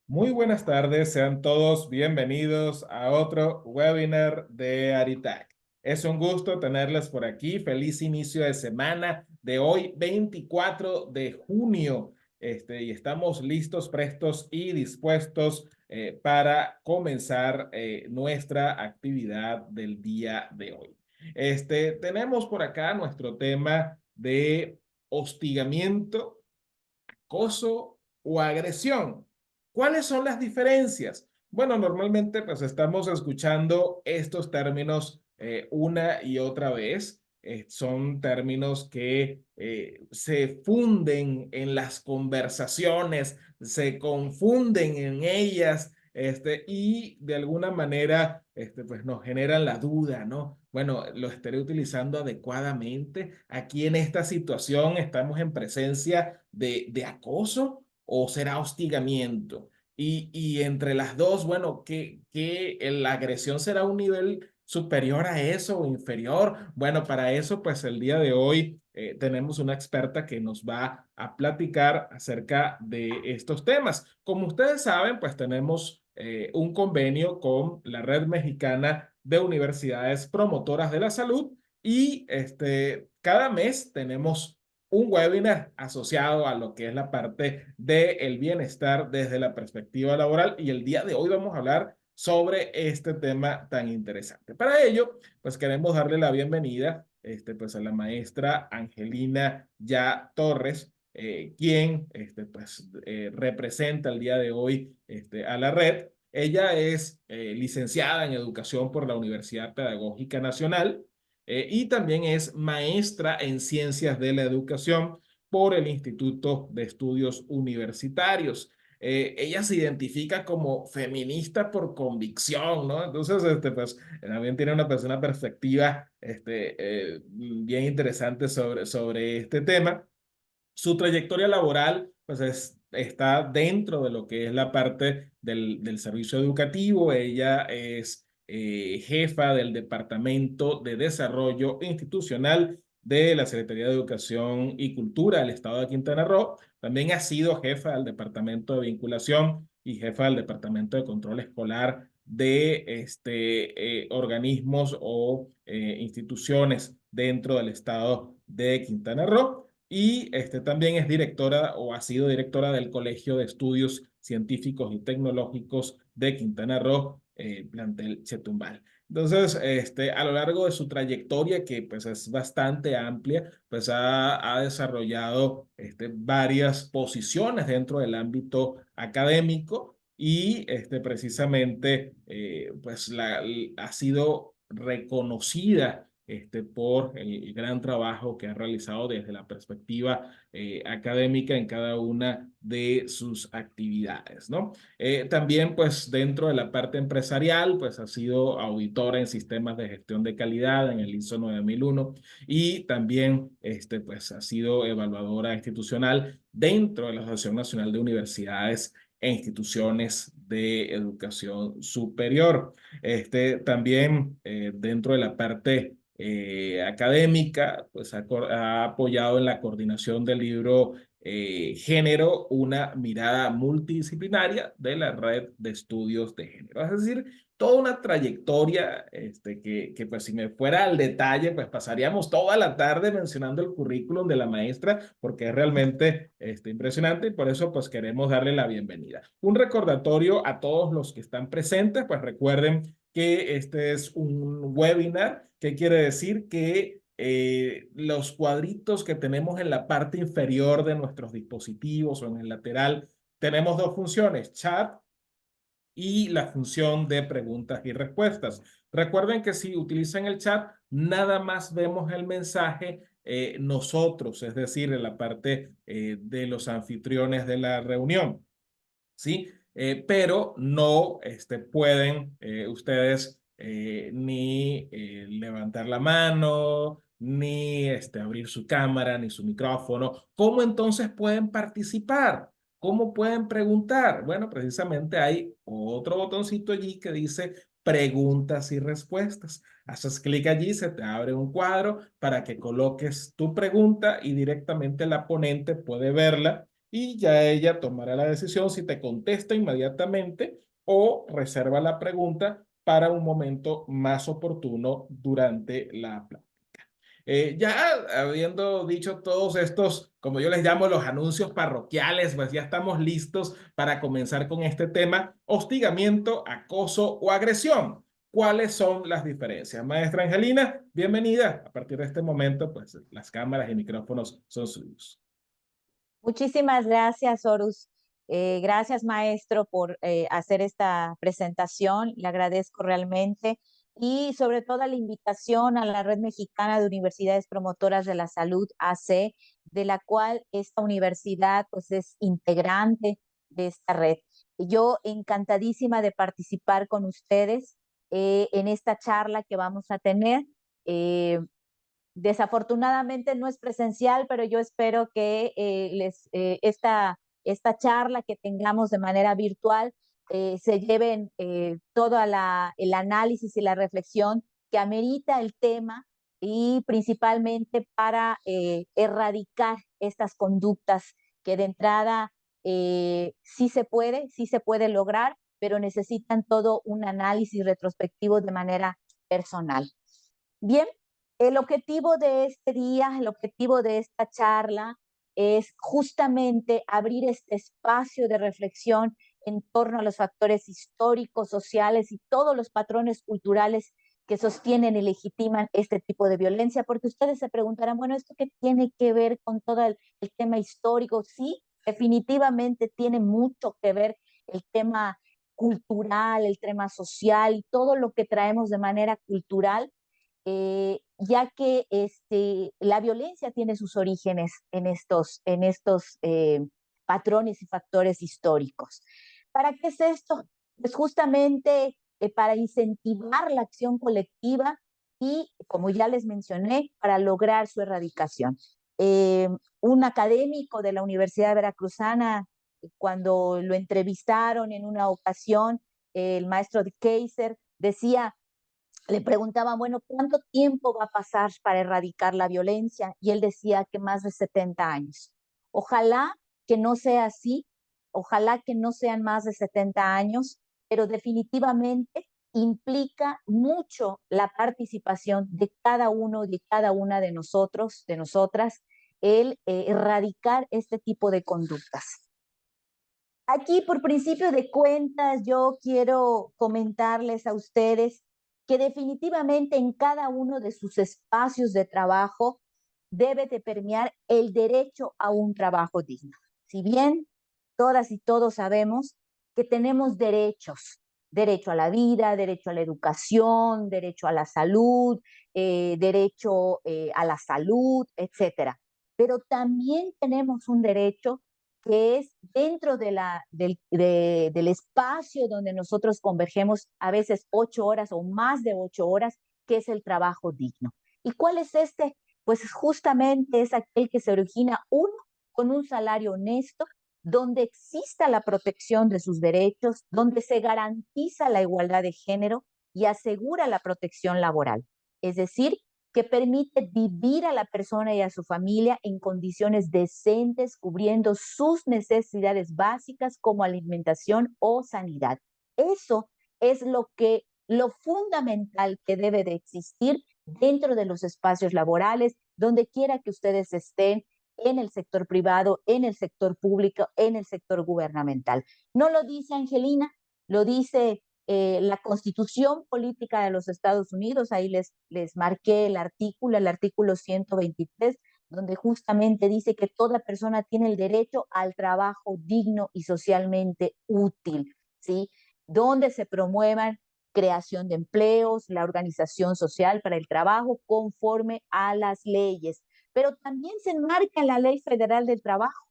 Muy buenas tardes, sean todos bienvenidos a otro webinar de Aritac. Es un gusto tenerles por aquí. Feliz inicio de semana de hoy, 24 de junio. Y estamos listos, prestos y dispuestos para comenzar nuestra actividad del día de hoy. Tenemos por acá nuestro tema de hostigamiento, acoso o agresión. ¿Cuáles son las diferencias? Bueno, normalmente pues estamos escuchando estos términos una y otra vez. Son términos que se funden en las conversaciones, se confunden en ellas, y de alguna manera pues nos generan la duda, ¿no? Bueno, ¿lo estaré utilizando adecuadamente? Aquí en esta situación estamos en presencia de acoso o será hostigamiento. Y entre las dos, bueno, que la agresión será un nivel superior a eso o inferior. Bueno, para eso, pues el día de hoy tenemos una experta que nos va a platicar acerca de estos temas. Como ustedes saben, pues tenemos un convenio con la Red Mexicana de Universidades Promotoras de la Salud y cada mes tenemos un webinar asociado a lo que es la parte del bienestar desde la perspectiva laboral y el día de hoy vamos a hablar sobre este tema tan interesante. Para ello, pues queremos darle la bienvenida pues a la maestra Angelina Ya Torres, quien representa el día de hoy a la red. Ella es licenciada en educación por la Universidad Pedagógica Nacional y también es maestra en ciencias de la educación por el Instituto de Estudios Universitarios. Ella se identifica como feminista por convicción, ¿no? Entonces, pues también tiene una perspectiva bien interesante sobre este tema. Su trayectoria laboral pues está dentro de lo que es la parte del servicio educativo. Ella es jefa del Departamento de Desarrollo Institucional de la Secretaría de Educación y Cultura del Estado de Quintana Roo. También ha sido jefa del Departamento de Vinculación y jefa del Departamento de Control Escolar de organismos o instituciones dentro del Estado de Quintana Roo. Y también es directora o ha sido directora del Colegio de Estudios Científicos y Tecnológicos de Quintana Roo, plantel Chetumal. Entonces, a lo largo de su trayectoria, que pues es bastante amplia, pues ha desarrollado varias posiciones dentro del ámbito académico y precisamente pues ha sido reconocida por el gran trabajo que ha realizado desde la perspectiva académica en cada una de sus actividades, ¿no? También, pues, dentro de la parte empresarial, pues, ha sido auditora en sistemas de gestión de calidad en el ISO 9001 y también, pues, ha sido evaluadora institucional dentro de la Asociación Nacional de Universidades e Instituciones de Educación Superior. También dentro de la parte académica, pues ha apoyado en la coordinación del libro Género, una mirada multidisciplinaria de la red de estudios de género. Es decir, toda una trayectoria que pues si me fuera al detalle, pues pasaríamos toda la tarde mencionando el currículum de la maestra porque es realmente impresionante y por eso pues queremos darle la bienvenida. Un recordatorio a todos los que están presentes, pues recuerden que este es un webinar. ¿Qué quiere decir? Que los cuadritos que tenemos en la parte inferior de nuestros dispositivos o en el lateral, tenemos dos funciones, chat y la función de preguntas y respuestas. Recuerden que si utilizan el chat, nada más vemos el mensaje nosotros, es decir, en la parte de los anfitriones de la reunión. ¿Sí? Pero no pueden ustedes ni levantar la mano, ni abrir su cámara, ni su micrófono. ¿Cómo entonces pueden participar? ¿Cómo pueden preguntar? Bueno, precisamente hay otro botoncito allí que dice preguntas y respuestas. Haces clic allí, se te abre un cuadro para que coloques tu pregunta y directamente la ponente puede verla y ya ella tomará la decisión si te contesta inmediatamente o reserva la pregunta para un momento más oportuno durante la plática. Ya habiendo dicho todos estos, como yo les llamo, los anuncios parroquiales, pues ya estamos listos para comenzar con este tema: hostigamiento, acoso o agresión. ¿Cuáles son las diferencias? Maestra Angelina, bienvenida. A partir de este momento, pues las cámaras y micrófonos son suyos. Muchísimas gracias, Horus. Gracias, maestro, por hacer esta presentación. Le agradezco realmente. Y sobre todo la invitación a la Red Mexicana de Universidades Promotoras de la Salud, AC, de la cual esta universidad pues, es integrante de esta red. Yo encantadísima de participar con ustedes en esta charla que vamos a tener. Eh, Desafortunadamente no es presencial, pero yo espero que esta charla que tengamos de manera virtual se lleven todo el análisis y la reflexión que amerita el tema y principalmente para erradicar estas conductas que de entrada sí se puede lograr, pero necesitan todo un análisis retrospectivo de manera personal. Bien, el objetivo de este día, el objetivo de esta charla es justamente abrir este espacio de reflexión en torno a los factores históricos, sociales y todos los patrones culturales que sostienen y legitiman este tipo de violencia, porque ustedes se preguntarán, bueno, ¿esto qué tiene que ver con todo el tema histórico? Sí, definitivamente tiene mucho que ver el tema cultural, el tema social y todo lo que traemos de manera cultural, ya que la violencia tiene sus orígenes en estos patrones y factores históricos. ¿Para qué es esto? Pues justamente para incentivar la acción colectiva y, como ya les mencioné, para lograr su erradicación. Un académico de la Universidad Veracruzana, cuando lo entrevistaron en una ocasión, el maestro de Kaiser decía, le preguntaban, bueno, ¿cuánto tiempo va a pasar para erradicar la violencia? Y él decía que más de 70 años. Ojalá que no sea así, ojalá que no sean más de 70 años, pero definitivamente implica mucho la participación de cada uno, de cada una de nosotros, de nosotras, el erradicar este tipo de conductas. Aquí, por principio de cuentas, yo quiero comentarles a ustedes que definitivamente en cada uno de sus espacios de trabajo debe de permear el derecho a un trabajo digno. Si bien todas y todos sabemos que tenemos derechos, derecho a la vida, derecho a la educación, derecho a la salud, derecho a la salud, etcétera. Pero también tenemos un derecho que es dentro del espacio donde nosotros convergemos a veces 8 horas o más de 8 horas, que es el trabajo digno. ¿Y cuál es este? Pues justamente es aquel que se origina, uno, con un salario honesto, donde exista la protección de sus derechos, donde se garantiza la igualdad de género y asegura la protección laboral. Es decir, que permite vivir a la persona y a su familia en condiciones decentes, cubriendo sus necesidades básicas como alimentación o sanidad. Eso es lo fundamental que debe de existir dentro de los espacios laborales, donde quiera que ustedes estén, en el sector privado, en el sector público, en el sector gubernamental. No lo dice Angelina, lo dice la Constitución Política de los Estados Unidos. Ahí les marqué el artículo 123, donde justamente dice que toda persona tiene el derecho al trabajo digno y socialmente útil, ¿sí? Donde se promuevan creación de empleos, la organización social para el trabajo conforme a las leyes. Pero también se enmarca en la Ley Federal del Trabajo,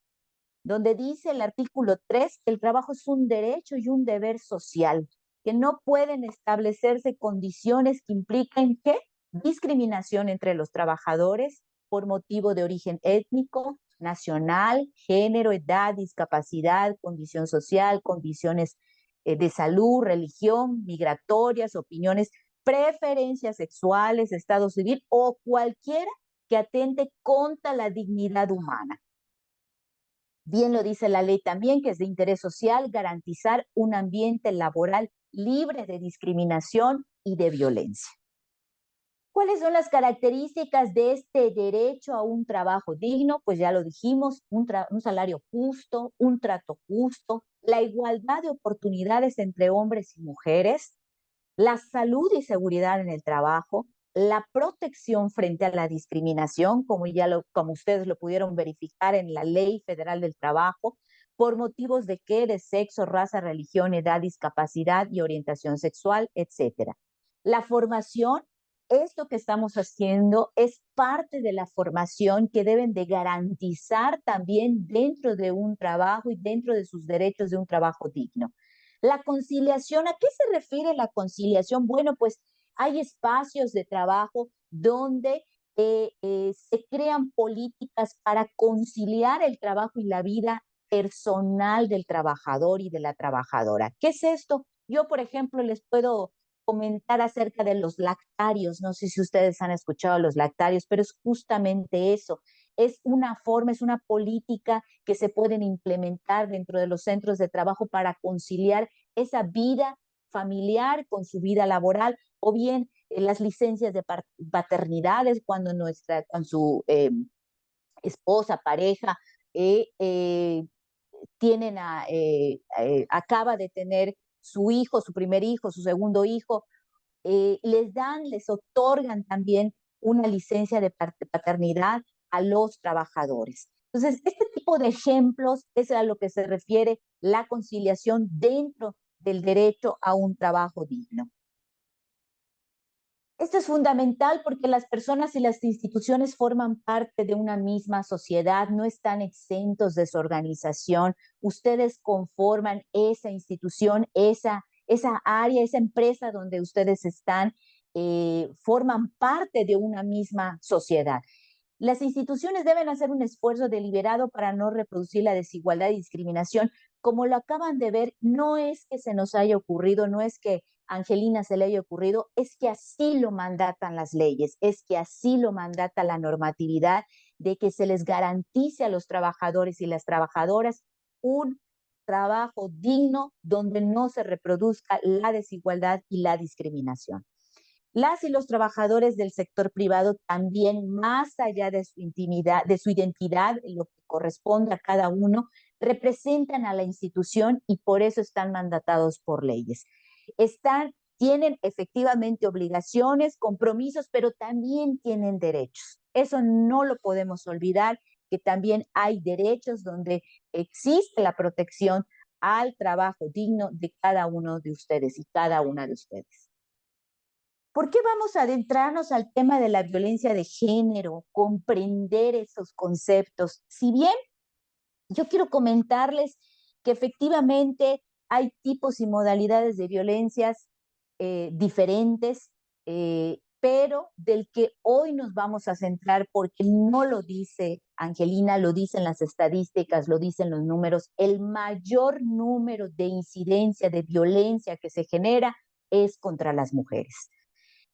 donde dice el artículo 3 que el trabajo es un derecho y un deber social, que no pueden establecerse condiciones que impliquen ¿qué? Discriminación entre los trabajadores por motivo de origen étnico, nacional, género, edad, discapacidad, condición social, condiciones de salud, religión, migratorias, opiniones, preferencias sexuales, estado civil o cualquiera que atente contra la dignidad humana. Bien lo dice la ley también, que es de interés social garantizar un ambiente laboral libre de discriminación y de violencia. ¿Cuáles son las características de este derecho a un trabajo digno? Pues ya lo dijimos, un salario justo, un trato justo, la igualdad de oportunidades entre hombres y mujeres, la salud y seguridad en el trabajo, la protección frente a la discriminación, como ustedes lo pudieron verificar en la Ley Federal del Trabajo, por motivos de qué, de sexo, raza, religión, edad, discapacidad y orientación sexual, etcétera. La formación, esto que estamos haciendo es parte de la formación que deben de garantizar también dentro de un trabajo y dentro de sus derechos de un trabajo digno. La conciliación, ¿a qué se refiere la conciliación? Bueno, pues hay espacios de trabajo donde se crean políticas para conciliar el trabajo y la vida personal del trabajador y de la trabajadora. ¿Qué es esto? Yo, por ejemplo, les puedo comentar acerca de los lactarios. No sé si ustedes han escuchado los lactarios, pero es justamente eso. Es una forma, es una política que se pueden implementar dentro de los centros de trabajo para conciliar esa vida familiar con su vida laboral, o bien las licencias de paternidades cuando con su esposa, pareja, eh, eh, acaba de tener su hijo, su primer hijo, su segundo hijo, les otorgan también una licencia de paternidad a los trabajadores. Entonces, este tipo de ejemplos es a lo que se refiere la conciliación dentro del derecho a un trabajo digno. Esto es fundamental porque las personas y las instituciones forman parte de una misma sociedad, no están exentos de su organización. Ustedes conforman esa institución, esa área, esa empresa donde ustedes están, forman parte de una misma sociedad. Las instituciones deben hacer un esfuerzo deliberado para no reproducir la desigualdad y discriminación. Como lo acaban de ver, no es que se nos haya ocurrido, no es que a Angelina se le haya ocurrido, es que así lo mandatan las leyes, es que así lo mandata la normatividad de que se les garantice a los trabajadores y las trabajadoras un trabajo digno donde no se reproduzca la desigualdad y la discriminación. Las y los trabajadores del sector privado también, más allá de su intimidad, de su identidad, lo que corresponde a cada uno, representan a la institución y por eso están mandatados por leyes. Tienen efectivamente obligaciones, compromisos, pero también tienen derechos. Eso no lo podemos olvidar, que también hay derechos donde existe la protección al trabajo digno de cada uno de ustedes y cada una de ustedes. ¿Por qué vamos a adentrarnos al tema de la violencia de género, comprender esos conceptos? Si bien yo quiero comentarles que efectivamente hay tipos y modalidades de violencias diferentes, pero del que hoy nos vamos a centrar, porque no lo dice Angelina, lo dicen las estadísticas, lo dicen los números, el mayor número de incidencia de violencia que se genera es contra las mujeres.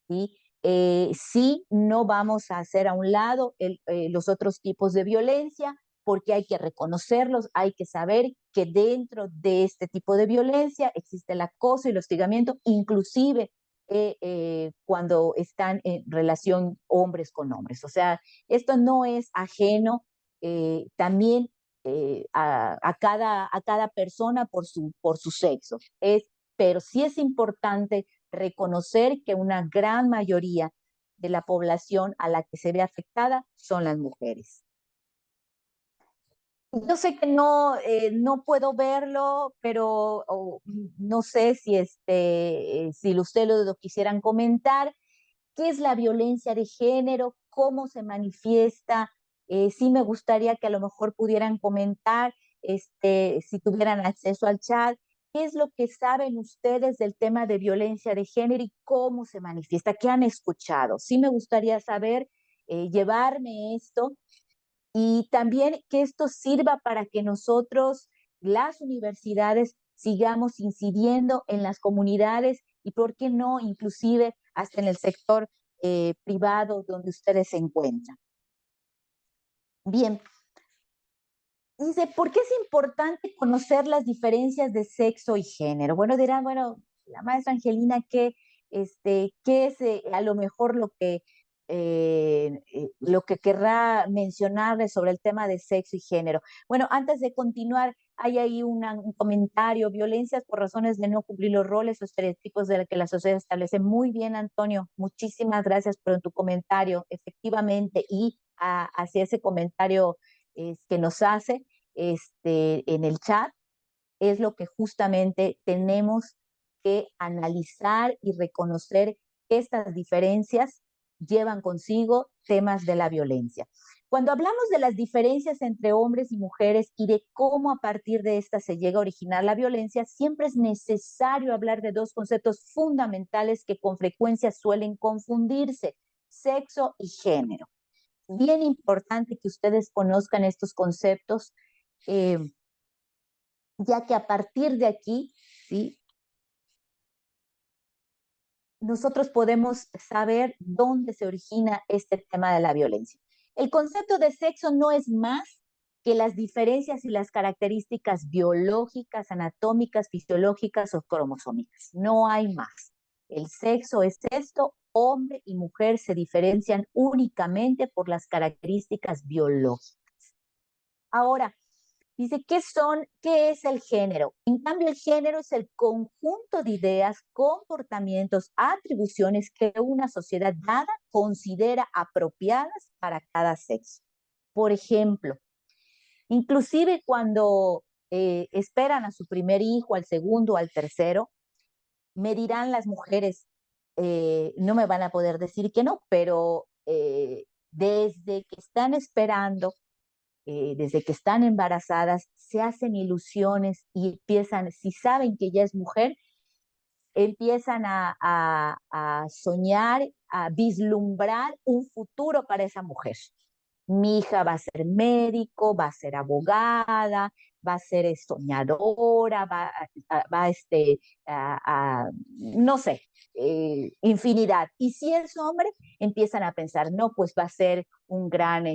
¿Sí? Sí, no vamos a hacer a un lado los otros tipos de violencia, porque hay que reconocerlos, hay que saber que dentro de este tipo de violencia existe el acoso y el hostigamiento, inclusive cuando están en relación hombres con hombres. O sea, esto no es ajeno también a cada persona por su sexo. Pero sí es importante reconocer que una gran mayoría de la población a la que se ve afectada son las mujeres. Yo sé que no puedo verlo, pero no sé si ustedes lo quisieran comentar. ¿Qué es la violencia de género? ¿Cómo se manifiesta? Sí me gustaría que a lo mejor pudieran comentar, si tuvieran acceso al chat, qué es lo que saben ustedes del tema de violencia de género y cómo se manifiesta, qué han escuchado. Sí me gustaría saber, llevarme esto y también que esto sirva para que nosotros, las universidades, sigamos incidiendo en las comunidades y, ¿por qué no?, inclusive hasta en el sector privado donde ustedes se encuentran. Bien, Dice, ¿por qué es importante conocer las diferencias de sexo y género? Bueno, dirán, bueno, la maestra Angelina, ¿qué es a lo mejor lo que querrá mencionarles sobre el tema de sexo y género? Bueno, antes de continuar, hay ahí un comentario: violencias por razones de no cumplir los roles o estereotipos de la que la sociedad establece. Muy bien, Antonio, muchísimas gracias por tu comentario, efectivamente, y hacia ese comentario que nos hace en el chat, es lo que justamente tenemos que analizar y reconocer que estas diferencias llevan consigo temas de la violencia. Cuando hablamos de las diferencias entre hombres y mujeres y de cómo a partir de estas se llega a originar la violencia, siempre es necesario hablar de dos conceptos fundamentales que con frecuencia suelen confundirse: sexo y género. Bien importante que ustedes conozcan estos conceptos, eh, ya que a partir de aquí, ¿sí?, nosotros podemos saber dónde se origina este tema de la violencia. El concepto de sexo no es más que las diferencias y las características biológicas, anatómicas, fisiológicas o cromosómicas. No hay más. El sexo es esto: hombre y mujer se diferencian únicamente por las características biológicas. Ahora, dice, ¿qué es el género? En cambio, el género es el conjunto de ideas, comportamientos, atribuciones que una sociedad dada considera apropiadas para cada sexo. Por ejemplo, inclusive cuando esperan a su primer hijo, al segundo, al tercero, me dirán las mujeres, no me van a poder decir que no, pero desde que están esperando, desde que están embarazadas, se hacen ilusiones y empiezan, si saben que ya es mujer, empiezan a soñar, a vislumbrar un futuro para esa mujer. Mi hija va a ser médico, va a ser abogada, va a ser soñadora, no sé, infinidad. Y si es hombre, empiezan a pensar, no, pues va a ser un gran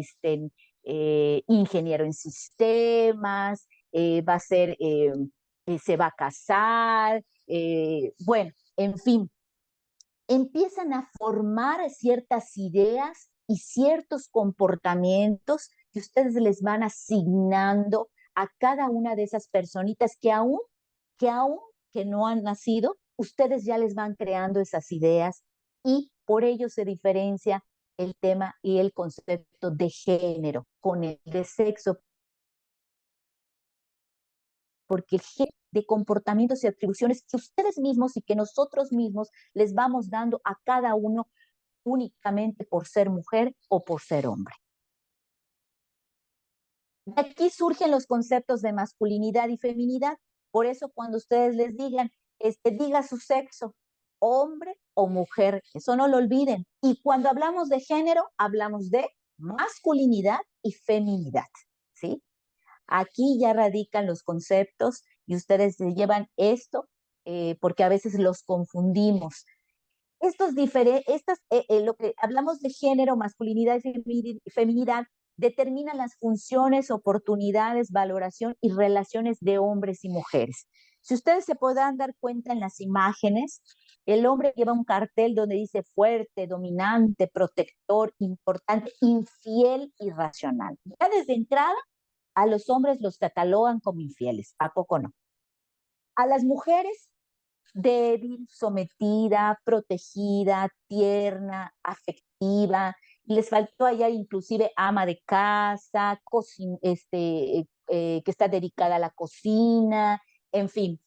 ingeniero en sistemas, va a ser, se va a casar, bueno, en fin, empiezan a formar ciertas ideas y ciertos comportamientos que ustedes les van asignando a cada una de esas personitas que aún que no han nacido, ustedes ya les van creando esas ideas, y por ello se diferencia el tema y el concepto de género con el de sexo, porque el género de comportamientos y atribuciones que ustedes mismos y que nosotros mismos les vamos dando a cada uno únicamente por ser mujer o por ser hombre. De aquí surgen los conceptos de masculinidad y feminidad. Por eso cuando ustedes les digan, diga su sexo, hombre o mujer, eso no lo olviden. Y cuando hablamos de género, hablamos de masculinidad y feminidad, ¿sí? Aquí ya radican los conceptos y ustedes se llevan esto, porque a veces los confundimos. Lo que hablamos de género, masculinidad y feminidad, determinan las funciones, oportunidades, valoración y relaciones de hombres y mujeres. Si ustedes se podrán dar cuenta en las imágenes, el hombre lleva un cartel donde dice fuerte, dominante, protector, importante, infiel y racional. Ya desde entrada, a los hombres los catalogan como infieles, ¿a poco no? A las mujeres, débil, sometida, protegida, tierna, afectiva. Les faltó allá inclusive ama de casa, que está dedicada a la cocina, en fin.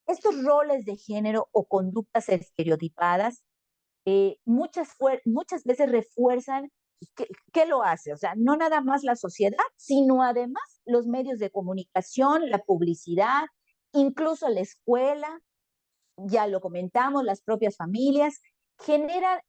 Estos roles de género o conductas estereotipadas muchas veces refuerzan. ¿Qué lo hace? O sea, no nada más la sociedad, sino además los medios de comunicación, la publicidad, incluso la escuela, ya lo comentamos, las propias familias, generan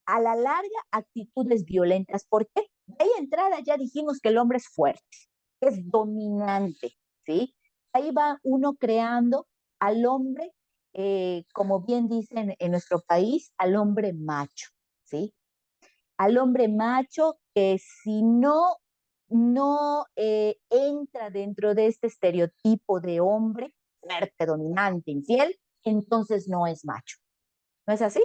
a la larga actitudes violentas. ¿Por qué? De ahí entrada ya dijimos que el hombre es fuerte, es dominante, ¿sí? Ahí va uno creando al hombre, como bien dicen en nuestro país, al hombre macho, ¿sí? Al hombre macho que si no no entra dentro de este estereotipo de hombre fuerte, dominante, infiel, entonces no es macho. ¿No es así?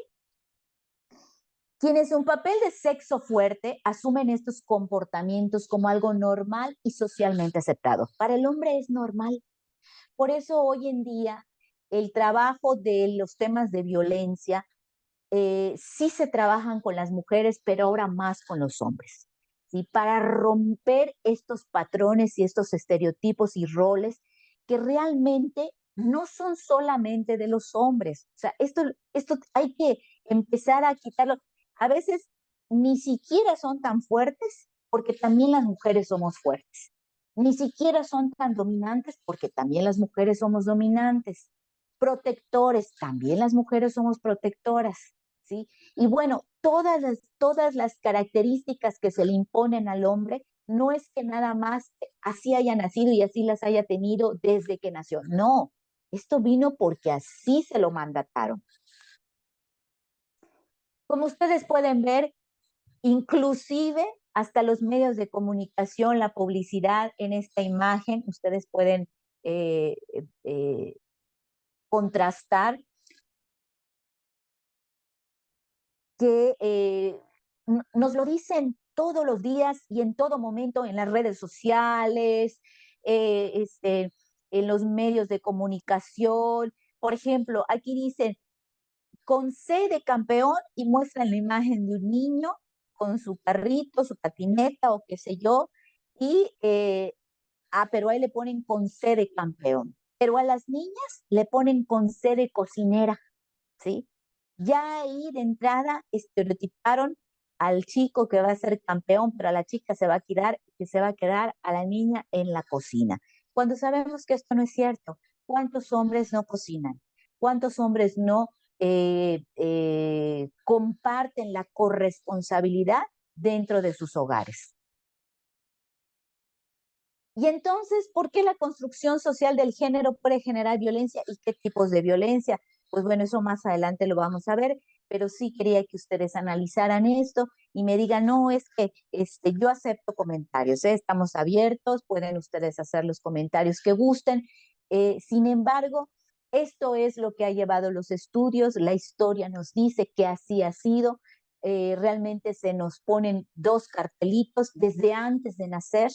Quienes en un papel de sexo fuerte asumen estos comportamientos como algo normal y socialmente aceptado. Para el hombre es normal. Por eso hoy en día el trabajo de los temas de violencia sí se trabajan con las mujeres, pero ahora más con los hombres. ¿Sí? Para romper estos patrones y estos estereotipos y roles que realmente no son solamente de los hombres. O sea, esto hay que empezar a quitarlo. A veces ni siquiera son tan fuertes porque también las mujeres somos fuertes. Ni siquiera son tan dominantes porque también las mujeres somos dominantes. Protectores, también las mujeres somos protectoras. ¿Sí? Y bueno, todas las características que se le imponen al hombre no es que nada más así haya nacido y así las haya tenido desde que nació. No, esto vino porque así se lo mandataron. Como ustedes pueden ver, inclusive hasta los medios de comunicación, la publicidad en esta imagen, ustedes pueden eh, eh, contrastar que nos lo dicen todos los días y en todo momento en las redes sociales, en los medios de comunicación. Por ejemplo, aquí dicen, con C de campeón y muestran la imagen de un niño con su carrito, su patineta o qué sé yo, y, pero ahí le ponen con C de campeón. Pero a las niñas le ponen con C de cocinera, ¿sí? Ya ahí de entrada estereotiparon al chico que va a ser campeón, pero a la chica que se va a quedar a la niña en la cocina. Cuando sabemos que esto no es cierto, ¿cuántos hombres no cocinan? ¿Cuántos hombres no comparten la corresponsabilidad dentro de sus hogares? Y entonces, ¿por qué la construcción social del género puede generar violencia y qué tipos de violencia? Pues bueno, eso más adelante lo vamos a ver, pero sí quería que ustedes analizaran esto y me digan, no, es que yo acepto comentarios, ¿eh? Estamos abiertos, pueden ustedes hacer los comentarios que gusten. Sin embargo, esto es lo que ha llevado los estudios, la historia nos dice que así ha sido. Realmente se nos ponen dos cartelitos desde antes de nacer,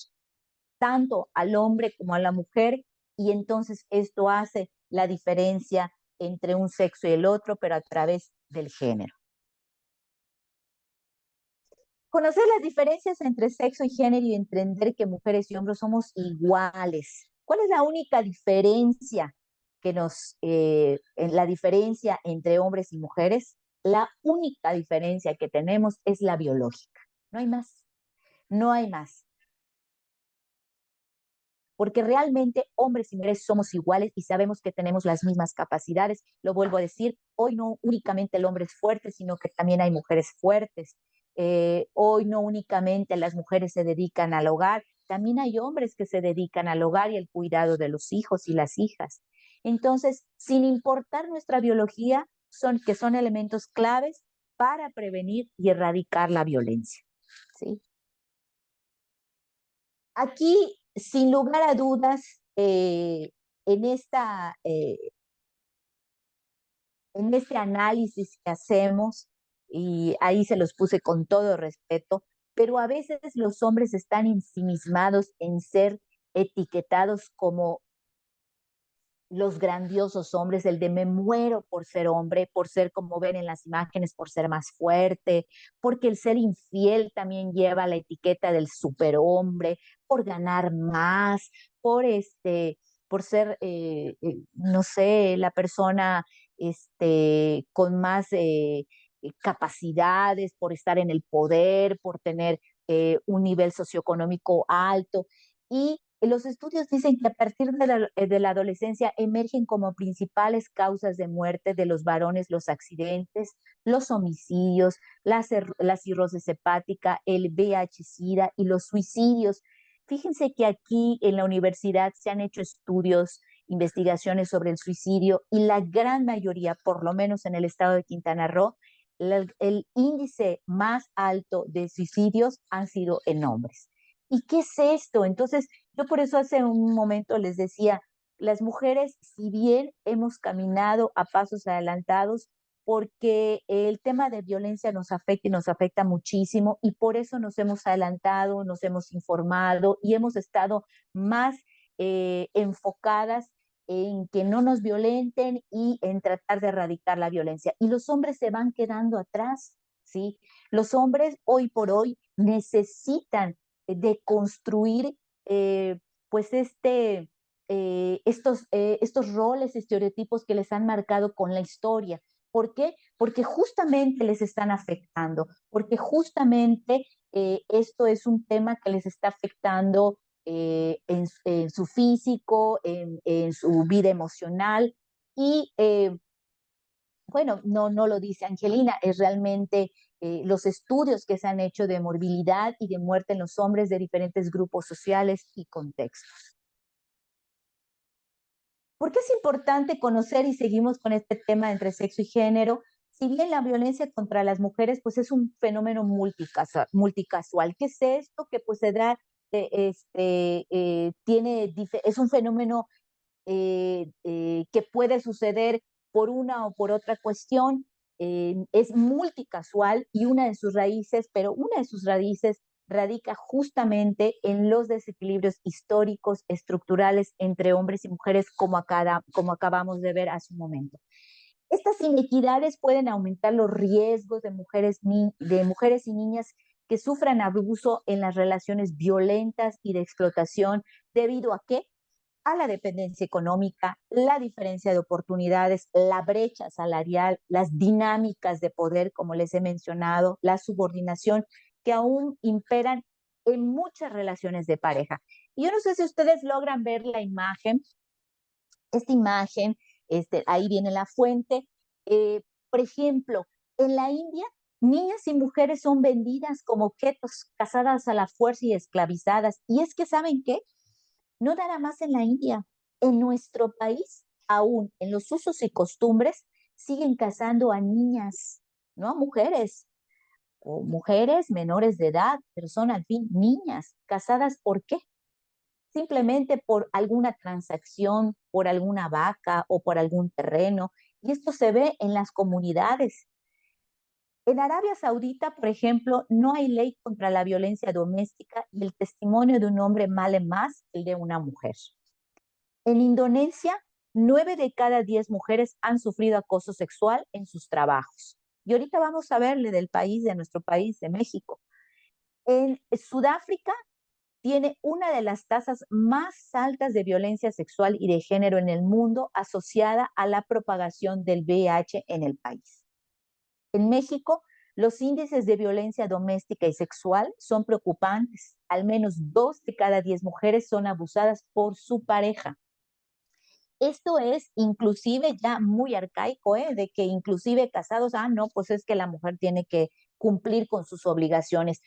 tanto al hombre como a la mujer, y entonces esto hace la diferencia entre un sexo y el otro, pero a través del género. Conocer las diferencias entre sexo y género y entender que mujeres y hombres somos iguales. ¿Cuál es la única diferencia la diferencia entre hombres y mujeres? La única diferencia que tenemos es la biológica. No hay más. No hay más. Porque realmente hombres y mujeres somos iguales y sabemos que tenemos las mismas capacidades. Lo vuelvo a decir, hoy no únicamente el hombre es fuerte, sino que también hay mujeres fuertes. Hoy no únicamente las mujeres se dedican al hogar, también hay hombres que se dedican al hogar y al cuidado de los hijos y las hijas. Entonces, sin importar nuestra biología, que son elementos claves para prevenir y erradicar la violencia. ¿Sí? Aquí, sin lugar a dudas, en, esta, en este análisis que hacemos, y ahí se los puse con todo respeto, pero a veces los hombres están ensimismados en ser etiquetados como los grandiosos hombres, el de me muero por ser hombre, por ser como ven en las imágenes, por ser más fuerte, porque el ser infiel también lleva la etiqueta del superhombre, por ganar más, por ser, no sé, la persona con más capacidades, por estar en el poder, por tener un nivel socioeconómico alto. Y los estudios dicen que a partir de la adolescencia emergen como principales causas de muerte de los varones los accidentes, los homicidios, la cirrosis hepática, el VIH-Sida y los suicidios. Fíjense que aquí en la universidad se han hecho estudios, investigaciones sobre el suicidio y la gran mayoría, por lo menos en el estado de Quintana Roo, el índice más alto de suicidios han sido en hombres. ¿Y qué es esto? Entonces, yo por eso hace un momento les decía, las mujeres, si bien hemos caminado a pasos adelantados, porque el tema de violencia nos afecta y nos afecta muchísimo, y por eso nos hemos adelantado, nos hemos informado y hemos estado más enfocadas en que no nos violenten y en tratar de erradicar la violencia. Y los hombres se van quedando atrás, ¿sí? Los hombres hoy por hoy necesitan de construir pues estos roles, estereotipos que les han marcado con la historia. ¿Por qué? Porque justamente les están afectando, porque justamente esto es un tema que les está afectando en su físico, en su vida emocional y bueno, no lo dice Angelina, es realmente los estudios que se han hecho de morbilidad y de muerte en los hombres de diferentes grupos sociales y contextos. ¿Por qué es importante conocer y seguimos con este tema entre sexo y género? Si bien la violencia contra las mujeres pues es un fenómeno multicasual, ¿qué es esto? Que pues se da, es un fenómeno que puede suceder por una o por otra cuestión, es multicasual y una de sus raíces, pero una de sus raíces radica justamente en los desequilibrios históricos, estructurales entre hombres y mujeres, como acabamos de ver hace un momento. Estas inequidades pueden aumentar los riesgos de mujeres y niñas que sufran abuso en las relaciones violentas y de explotación, debido a qué? A la dependencia económica, la diferencia de oportunidades, la brecha salarial, las dinámicas de poder, como les he mencionado, la subordinación que aún imperan en muchas relaciones de pareja. Y yo no sé si ustedes logran ver la imagen, esta imagen, ahí viene la fuente. Eh, por ejemplo, en la India, niñas y mujeres son vendidas como objetos, casadas a la fuerza y esclavizadas. Y es que, ¿saben qué? No nada más en la India, en nuestro país, aún en los usos y costumbres, siguen casando a niñas, no a mujeres, o mujeres menores de edad, pero son al fin niñas, casadas ¿por qué? Simplemente por alguna transacción, por alguna vaca o por algún terreno. Y esto se ve en las comunidades. En Arabia Saudita, por ejemplo, no hay ley contra la violencia doméstica y el testimonio de un hombre vale más que el de una mujer. En Indonesia, 9 de cada 10 mujeres han sufrido acoso sexual en sus trabajos. Y ahorita vamos a verle del país, de nuestro país, de México. En Sudáfrica tiene una de las tasas más altas de violencia sexual y de género en el mundo, asociada a la propagación del VIH en el país. En México, los índices de violencia doméstica y sexual son preocupantes. Al menos 2 de cada 10 mujeres son abusadas por su pareja. Esto es inclusive ya muy arcaico, de que inclusive casados, no, pues es que la mujer tiene que cumplir con sus obligaciones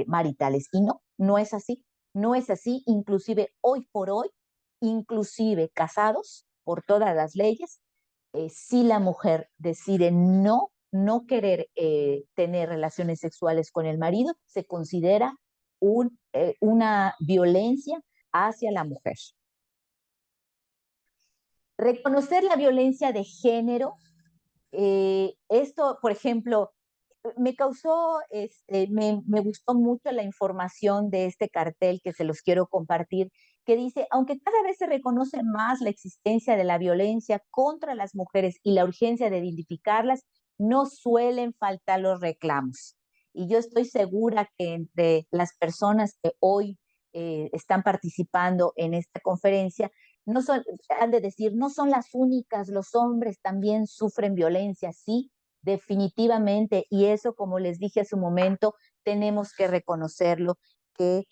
maritales. Y no, no es así. No es así, inclusive hoy por hoy, inclusive casados por todas las leyes, si la mujer decide no querer tener relaciones sexuales con el marido, se considera una violencia hacia la mujer. Reconocer la violencia de género, esto, por ejemplo, me gustó mucho la información de este cartel que se los quiero compartir, que dice, aunque cada vez se reconoce más la existencia de la violencia contra las mujeres y la urgencia de identificarlas, no suelen faltar los reclamos. Y yo estoy segura que entre las personas que hoy están participando en esta conferencia, no son, han de decir, no son las únicas, los hombres también sufren violencia, sí, definitivamente, y eso, como les dije hace un momento, tenemos que reconocerlo, que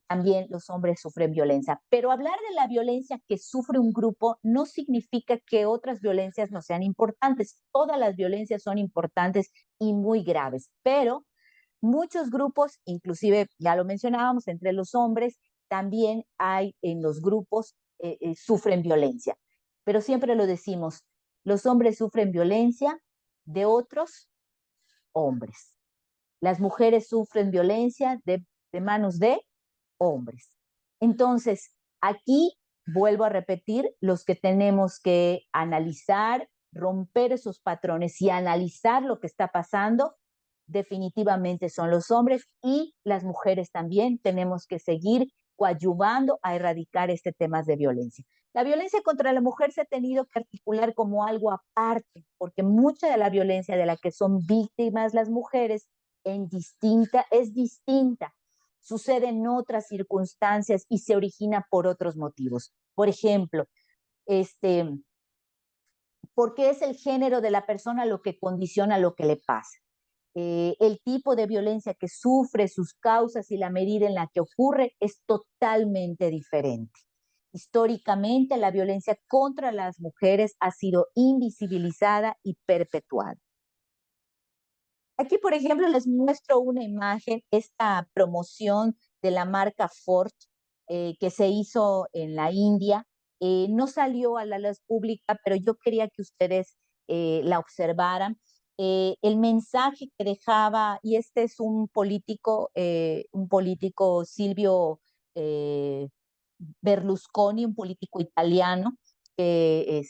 también los hombres sufren violencia. Pero hablar de la violencia que sufre un grupo no significa que otras violencias no sean importantes. Todas las violencias son importantes y muy graves, pero muchos grupos, inclusive ya lo mencionábamos, entre los hombres, también hay en los grupos, sufren violencia. Pero siempre lo decimos, los hombres sufren violencia de otros hombres. Las mujeres sufren violencia de manos de hombres. Entonces, aquí vuelvo a repetir, los que tenemos que analizar, romper esos patrones y analizar lo que está pasando, definitivamente son los hombres, y las mujeres también tenemos que seguir coadyuvando a erradicar este tema de violencia. La violencia contra la mujer se ha tenido que articular como algo aparte, porque mucha de la violencia de la que son víctimas las mujeres es distinta, sucede en otras circunstancias y se origina por otros motivos. Por ejemplo, porque es el género de la persona lo que condiciona lo que le pasa. El tipo de violencia que sufre, sus causas y la medida en la que ocurre es totalmente diferente. Históricamente, la violencia contra las mujeres ha sido invisibilizada y perpetuada. Aquí, por ejemplo, les muestro una imagen, esta promoción de la marca Ford que se hizo en la India. No salió a la luz pública, pero yo quería que ustedes la observaran. El mensaje que dejaba, y este es un político Silvio eh, Berlusconi, un político italiano que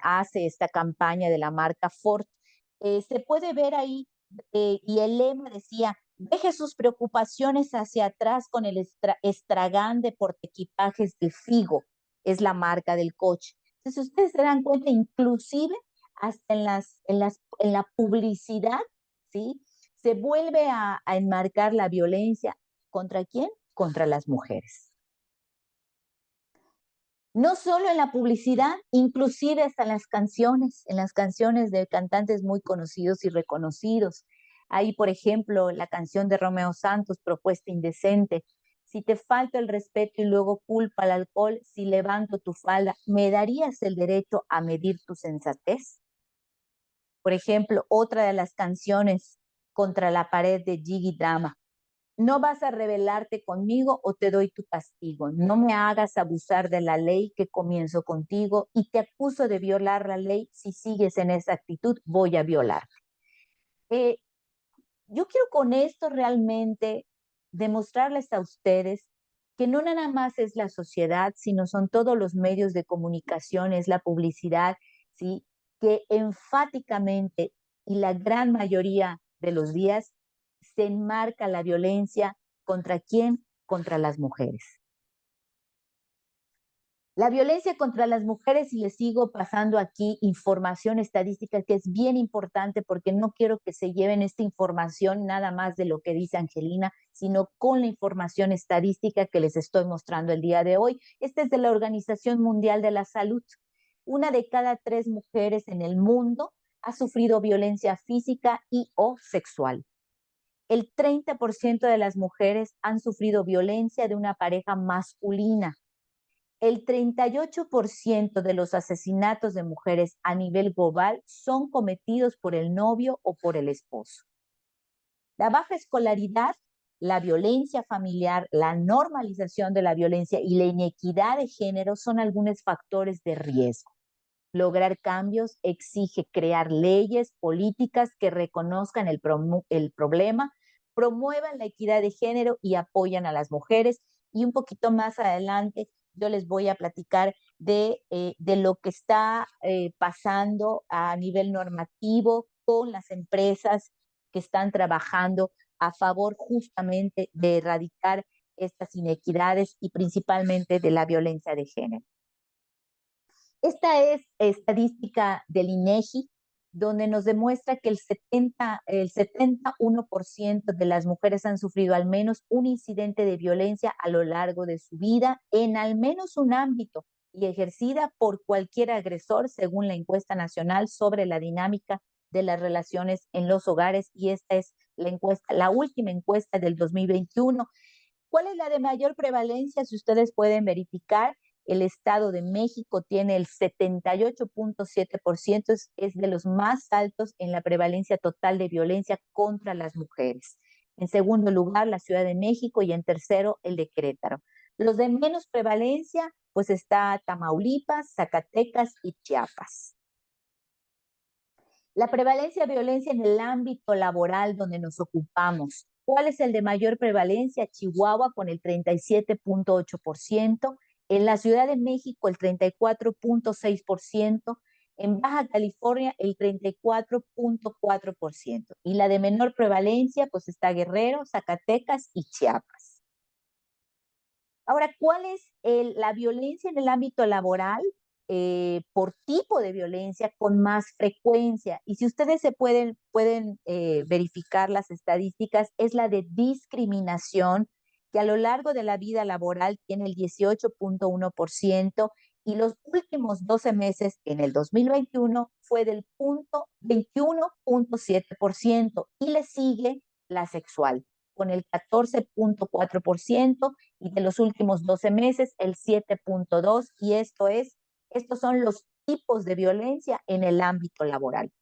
hace esta campaña de la marca Ford. Se puede ver ahí, y el lema decía, deje sus preocupaciones hacia atrás con el Estragán de portaequipajes de Figo, es la marca del coche. Entonces ustedes se dan cuenta, inclusive hasta en la publicidad, ¿sí? Se vuelve a enmarcar la violencia. ¿Contra quién? Contra las mujeres. No solo en la publicidad, inclusive hasta en las canciones de cantantes muy conocidos y reconocidos. Hay, por ejemplo, la canción de Romeo Santos, Propuesta Indecente. Si te falta el respeto y luego culpa al alcohol, si levanto tu falda, ¿me darías el derecho a medir tu sensatez? Por ejemplo, otra de las canciones, Contra la pared de Jiggy Drama. No vas a rebelarte conmigo o te doy tu castigo. No me hagas abusar de la ley que comienzo contigo y te acuso de violar la ley. Si sigues en esa actitud, voy a violarte. Eh, yo quiero con esto realmente demostrarles a ustedes que no nada más es la sociedad, sino son todos los medios de comunicación, es la publicidad, ¿sí? Que enfáticamente y la gran mayoría de los días se enmarca la violencia contra quién, contra las mujeres. La violencia contra las mujeres, y les sigo pasando aquí información estadística que es bien importante porque no quiero que se lleven esta información nada más de lo que dice Angelina, sino con la información estadística que les estoy mostrando el día de hoy. Este es de la Organización Mundial de la Salud. 1 de cada 3 mujeres en el mundo ha sufrido violencia física y o sexual. El 30% de las mujeres han sufrido violencia de una pareja masculina. El 38% de los asesinatos de mujeres a nivel global son cometidos por el novio o por el esposo. La baja escolaridad, la violencia familiar, la normalización de la violencia y la inequidad de género son algunos factores de riesgo. Lograr cambios exige crear leyes, políticas que reconozcan el problema, promuevan la equidad de género y apoyan a las mujeres. Y un poquito más adelante yo les voy a platicar de lo que está pasando a nivel normativo con las empresas que están trabajando a favor justamente de erradicar estas inequidades y principalmente de la violencia de género. Esta es estadística del INEGI, donde nos demuestra que el 71% de las mujeres han sufrido al menos un incidente de violencia a lo largo de su vida en al menos un ámbito y ejercida por cualquier agresor, según la encuesta nacional sobre la dinámica de las relaciones en los hogares, y esta es la última encuesta del 2021. ¿Cuál es la de mayor prevalencia? Si ustedes pueden verificar, el Estado de México tiene el 78.7%, es de los más altos en la prevalencia total de violencia contra las mujeres. En segundo lugar, la Ciudad de México, y en tercero, el de Querétaro. Los de menos prevalencia, pues está Tamaulipas, Zacatecas y Chiapas. La prevalencia de violencia en el ámbito laboral donde nos ocupamos. ¿Cuál es el de mayor prevalencia? Chihuahua con el 37.8%, en la Ciudad de México el 34.6%, en Baja California el 34.4%. Y la de menor prevalencia, pues está Guerrero, Zacatecas y Chiapas. Ahora, ¿cuál es la violencia en el ámbito laboral? Por tipo de violencia con más frecuencia. Y si ustedes pueden verificar las estadísticas, es la de discriminación, que a lo largo de la vida laboral tiene el 18.1%, y los últimos 12 meses en el 2021 fue del 21.7%, y le sigue la sexual con el 14.4%, y de los últimos 12 meses el 7.2%, y estos son los tipos de violencia en el ámbito laboral.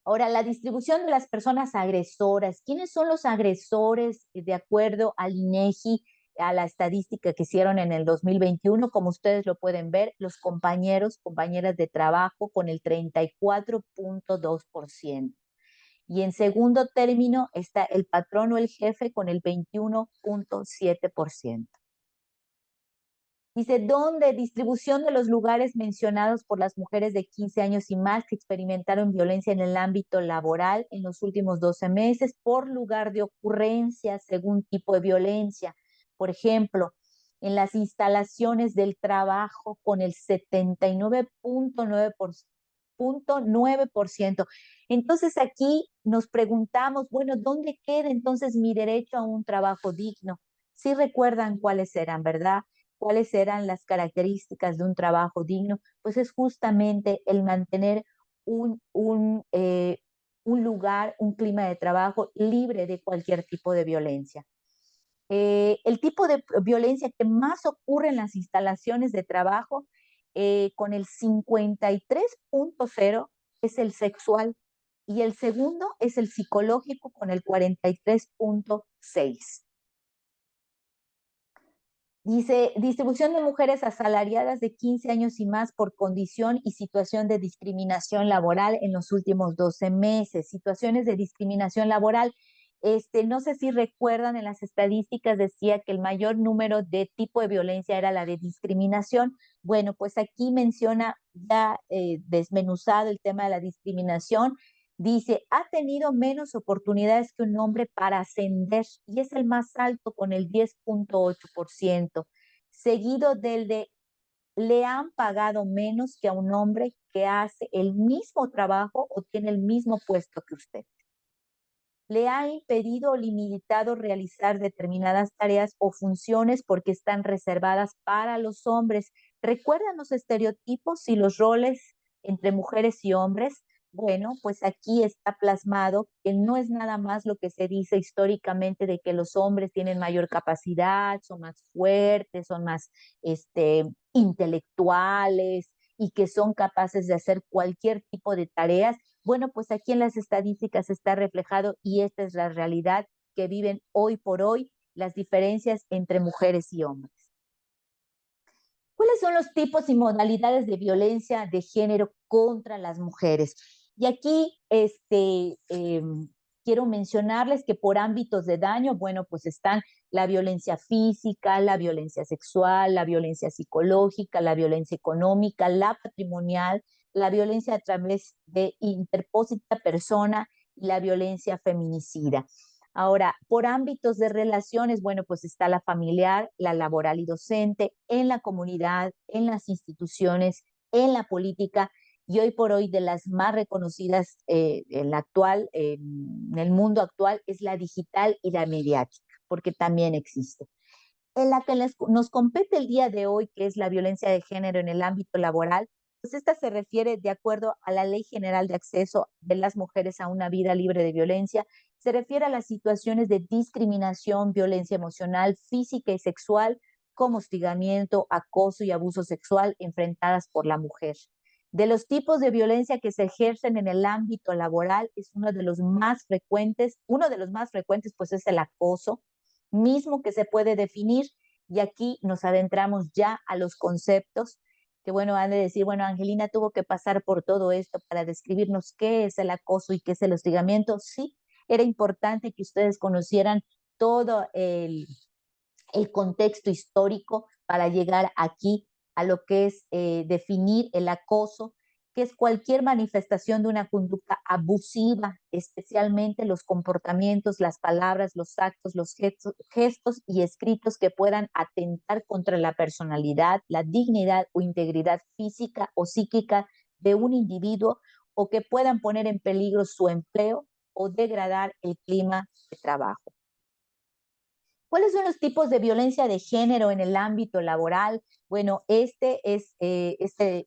Ahora, la distribución de las personas agresoras. ¿Quiénes son los agresores de acuerdo al INEGI, a la estadística que hicieron en el 2021? Como ustedes lo pueden ver, los compañeros, compañeras de trabajo con el 34.2%. Y en segundo término está el patrón o el jefe con el 21.7%. Dice, ¿dónde? Distribución de los lugares mencionados por las mujeres de 15 años y más que experimentaron violencia en el ámbito laboral en los últimos 12 meses por lugar de ocurrencia según tipo de violencia. Por ejemplo, en las instalaciones del trabajo con el 79.9%. Entonces aquí nos preguntamos, bueno, ¿dónde queda entonces mi derecho a un trabajo digno? Sí recuerdan cuáles eran, ¿verdad? ¿Cuáles eran las características de un trabajo digno? Pues es justamente el mantener un lugar, un clima de trabajo libre de cualquier tipo de violencia. El tipo de violencia que más ocurre en las instalaciones de trabajo, con el 53.0, es el sexual, y el segundo es el psicológico con el 43.6. Dice, distribución de mujeres asalariadas de 15 años y más por condición y situación de discriminación laboral en los últimos 12 meses. Situaciones de discriminación laboral. No sé si recuerdan, en las estadísticas decía que el mayor número de tipo de violencia era la de discriminación. Bueno, pues aquí menciona ya desmenuzado el tema de la discriminación. Dice, ha tenido menos oportunidades que un hombre para ascender, y es el más alto con el 10.8%, seguido del de le han pagado menos que a un hombre que hace el mismo trabajo o tiene el mismo puesto que usted. Le ha impedido o limitado realizar determinadas tareas o funciones porque están reservadas para los hombres. ¿Recuerdan los estereotipos y los roles entre mujeres y hombres? Bueno, pues aquí está plasmado que no es nada más lo que se dice históricamente de que los hombres tienen mayor capacidad, son más fuertes, son más intelectuales y que son capaces de hacer cualquier tipo de tareas. Bueno, pues aquí en las estadísticas está reflejado, y esta es la realidad que viven hoy por hoy las diferencias entre mujeres y hombres. ¿Cuáles son los tipos y modalidades de violencia de género contra las mujeres? Y aquí quiero mencionarles que por ámbitos de daño, bueno, pues están la violencia física, la violencia sexual, la violencia psicológica, la violencia económica, la patrimonial, la violencia a través de interpósita persona y la violencia feminicida. Ahora, por ámbitos de relaciones, bueno, pues está la familiar, la laboral y docente, en la comunidad, en las instituciones, en la política, y hoy por hoy de las más reconocidas en el mundo actual, es la digital y la mediática, porque también existe. En la que nos compete el día de hoy, que es la violencia de género en el ámbito laboral, pues esta se refiere, de acuerdo a la Ley General de Acceso de las Mujeres a una Vida Libre de Violencia, se refiere a las situaciones de discriminación, violencia emocional, física y sexual, como hostigamiento, acoso y abuso sexual enfrentadas por la mujer. De los tipos de violencia que se ejercen en el ámbito laboral, es uno de los más frecuentes pues es el acoso, mismo que se puede definir, y aquí nos adentramos ya a los conceptos que, bueno, han de decir, bueno, Angelina tuvo que pasar por todo esto para describirnos qué es el acoso y qué es el hostigamiento. Sí, era importante que ustedes conocieran todo el contexto histórico para llegar aquí a lo que es definir el acoso, que es cualquier manifestación de una conducta abusiva, especialmente los comportamientos, las palabras, los actos, los gestos y escritos que puedan atentar contra la personalidad, la dignidad o integridad física o psíquica de un individuo o que puedan poner en peligro su empleo o degradar el clima de trabajo. ¿Cuáles son los tipos de violencia de género en el ámbito laboral? Bueno, este es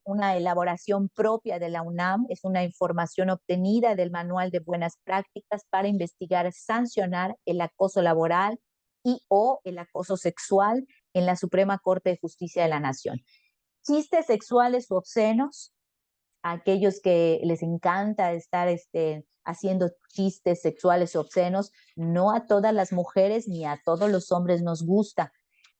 una elaboración propia de la UNAM, es una información obtenida del Manual de Buenas Prácticas para investigar, sancionar el acoso laboral y o el acoso sexual en la Suprema Corte de Justicia de la Nación. Chistes sexuales u obscenos, a aquellos que les encanta estar haciendo chistes sexuales o obscenos, no a todas las mujeres ni a todos los hombres nos gusta.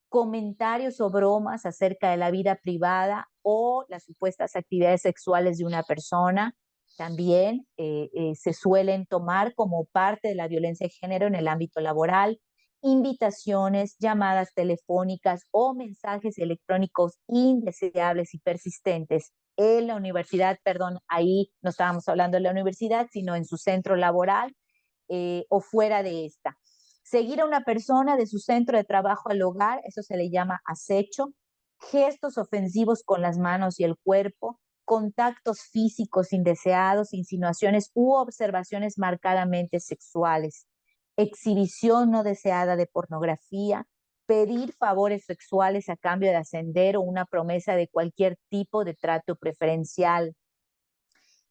Comentarios o bromas acerca de la vida privada o las supuestas actividades sexuales de una persona también se suelen tomar como parte de la violencia de género en el ámbito laboral. Invitaciones, llamadas telefónicas o mensajes electrónicos indeseables y persistentes en la universidad, perdón, ahí no estábamos hablando de la universidad, sino en su centro laboral o fuera de esta. Seguir a una persona de su centro de trabajo al hogar, eso se le llama acecho. Gestos ofensivos con las manos y el cuerpo, contactos físicos indeseados, insinuaciones u observaciones marcadamente sexuales, exhibición no deseada de pornografía, pedir favores sexuales a cambio de ascender o una promesa de cualquier tipo de trato preferencial.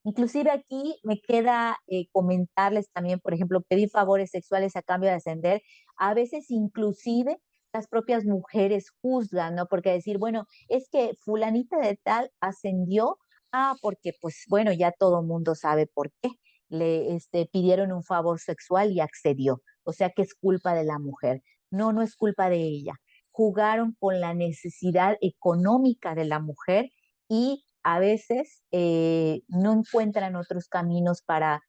Inclusive aquí me queda comentarles también, por ejemplo, pedir favores sexuales a cambio de ascender. A veces inclusive las propias mujeres juzgan, ¿no? Porque decir, bueno, es que fulanita de tal ascendió, porque pues bueno, ya todo mundo sabe por qué. Le pidieron un favor sexual y accedió. O sea que es culpa de la mujer. No, no es culpa de ella. Jugaron con la necesidad económica de la mujer y a veces no encuentran otros caminos para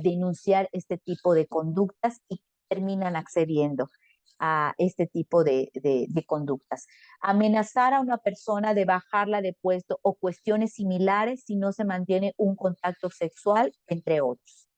denunciar este tipo de conductas y terminan accediendo a este tipo de conductas. Amenazar a una persona de bajarla de puesto o cuestiones similares si no se mantiene un contacto sexual, entre otros.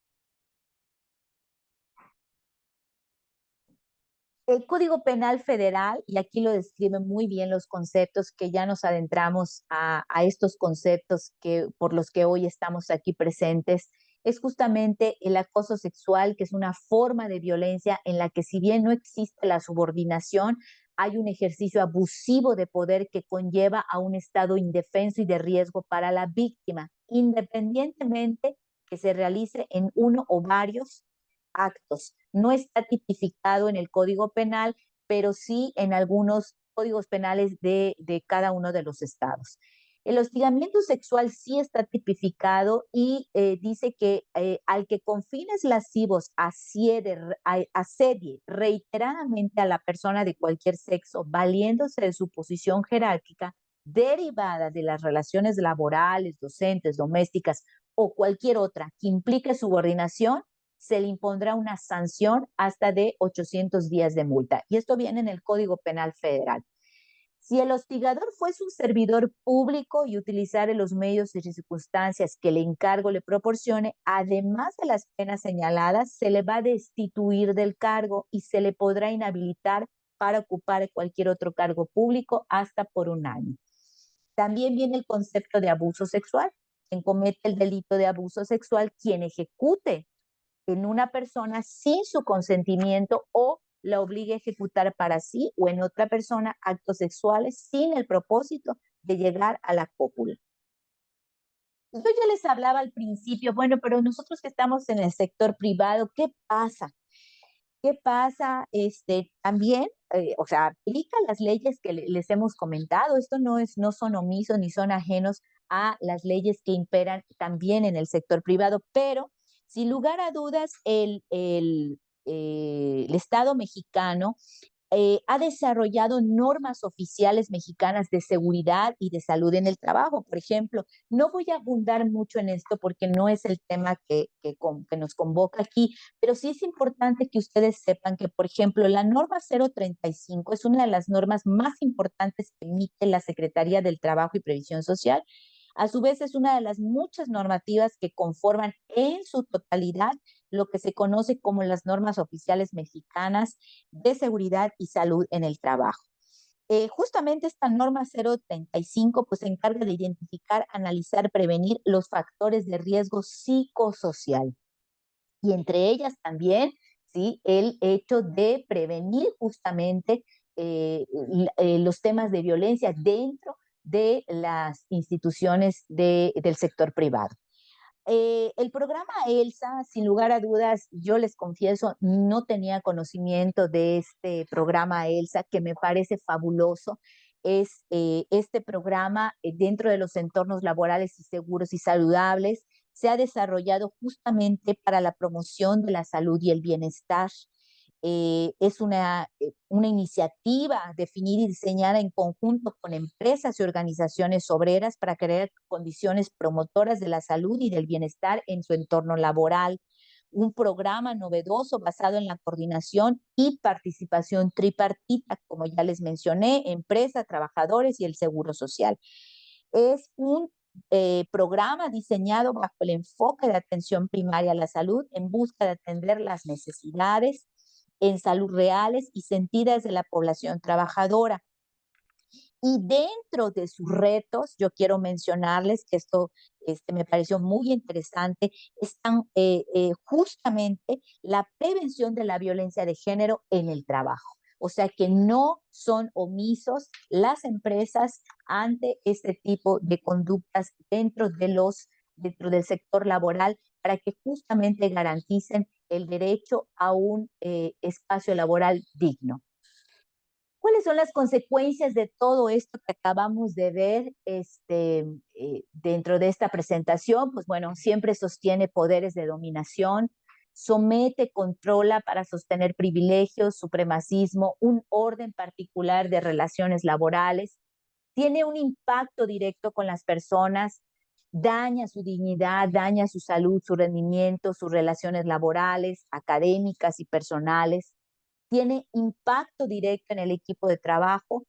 El Código Penal Federal, y aquí lo describe muy bien los conceptos, que ya nos adentramos a estos conceptos por los que hoy estamos aquí presentes, es justamente el acoso sexual, que es una forma de violencia en la que si bien no existe la subordinación, hay un ejercicio abusivo de poder que conlleva a un estado indefenso y de riesgo para la víctima, independientemente que se realice en uno o varios actos. No está tipificado en el Código Penal, pero sí en algunos códigos penales de cada uno de los estados. El hostigamiento sexual sí está tipificado y dice que al que con fines lascivos asedie reiteradamente a la persona de cualquier sexo, valiéndose de su posición jerárquica, derivada de las relaciones laborales, docentes, domésticas o cualquier otra que implique subordinación, se le impondrá una sanción hasta de 800 días de multa. Y esto viene en el Código Penal Federal. Si el hostigador fuese un servidor público y utilizare los medios y circunstancias que el encargo le proporcione, además de las penas señaladas, se le va a destituir del cargo y se le podrá inhabilitar para ocupar cualquier otro cargo público hasta por 1 año. También viene el concepto de abuso sexual. Quien comete el delito de abuso sexual, quien ejecute en una persona sin su consentimiento o la obligue a ejecutar para sí o en otra persona actos sexuales sin el propósito de llegar a la cópula. Yo ya les hablaba al principio, bueno, pero nosotros que estamos en el sector privado, ¿qué pasa? ¿Qué pasa? También, o sea, aplica las leyes que les hemos comentado. Esto no son omisos ni son ajenos a las leyes que imperan también en el sector privado, pero sin lugar a dudas, el Estado mexicano ha desarrollado normas oficiales mexicanas de seguridad y de salud en el trabajo. Por ejemplo, no voy a abundar mucho en esto porque no es el tema que nos convoca aquí, pero sí es importante que ustedes sepan que, por ejemplo, la norma 035 es una de las normas más importantes que emite la Secretaría del Trabajo y Previsión Social. A su vez, es una de las muchas normativas que conforman en su totalidad lo que se conoce como las normas oficiales mexicanas de seguridad y salud en el trabajo. Justamente esta norma 035 pues se encarga de identificar, analizar, prevenir los factores de riesgo psicosocial y entre ellas también, ¿sí? El hecho de prevenir justamente los temas de violencia dentro de las instituciones del sector privado. El programa ELSA, sin lugar a dudas, yo les confieso, no tenía conocimiento de este programa ELSA, que me parece fabuloso. Es este programa dentro de los entornos laborales y seguros y saludables se ha desarrollado justamente para la promoción de la salud y el bienestar. Es una iniciativa definida y diseñada en conjunto con empresas y organizaciones obreras para crear condiciones promotoras de la salud y del bienestar en su entorno laboral. Un programa novedoso basado en la coordinación y participación tripartita, como ya les mencioné, empresa, trabajadores y el seguro social. Es un programa diseñado bajo el enfoque de atención primaria a la salud en busca de atender las necesidades en salud reales y sentidas de la población trabajadora. Y dentro de sus retos, yo quiero mencionarles que esto me pareció muy interesante, están justamente la prevención de la violencia de género en el trabajo. O sea que no son omisos las empresas ante este tipo de conductas dentro del sector laboral para que justamente garanticen el derecho a un espacio laboral digno. ¿Cuáles son las consecuencias de todo esto que acabamos de ver dentro de esta presentación? Pues bueno, siempre sostiene poderes de dominación, somete, controla para sostener privilegios, supremacismo, un orden particular de relaciones laborales, tiene un impacto directo con las personas, daña su dignidad, daña su salud, su rendimiento, sus relaciones laborales, académicas y personales, tiene impacto directo en el equipo de trabajo,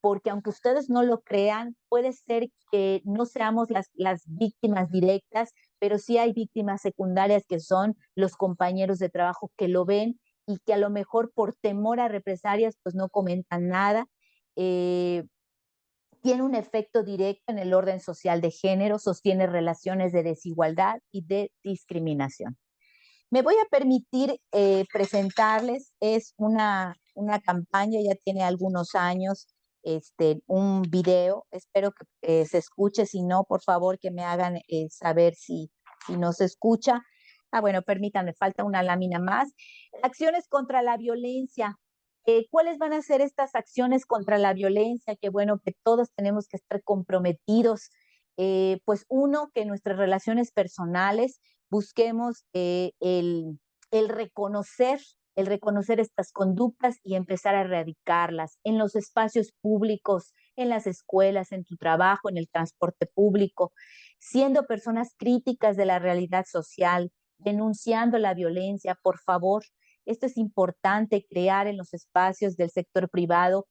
porque aunque ustedes no lo crean, puede ser que no seamos las víctimas directas, pero sí hay víctimas secundarias que son los compañeros de trabajo que lo ven y que a lo mejor por temor a represalias pues no comentan nada. Tiene un efecto directo en el orden social de género, sostiene relaciones de desigualdad y de discriminación. Me voy a permitir presentarles, es una campaña, ya tiene algunos años, un video, espero que se escuche, si no, por favor, que me hagan saber si no se escucha. Ah, bueno, permítanme, falta una lámina más. Acciones contra la violencia. ¿Cuáles van a ser estas acciones contra la violencia? Que bueno, que todos tenemos que estar comprometidos. Pues uno, que nuestras relaciones personales busquemos el reconocer, el reconocer estas conductas y empezar a erradicarlas en los espacios públicos, en las escuelas, en tu trabajo, en el transporte público, siendo personas críticas de la realidad social, denunciando la violencia, por favor. Esto es importante, crear en los espacios del sector privado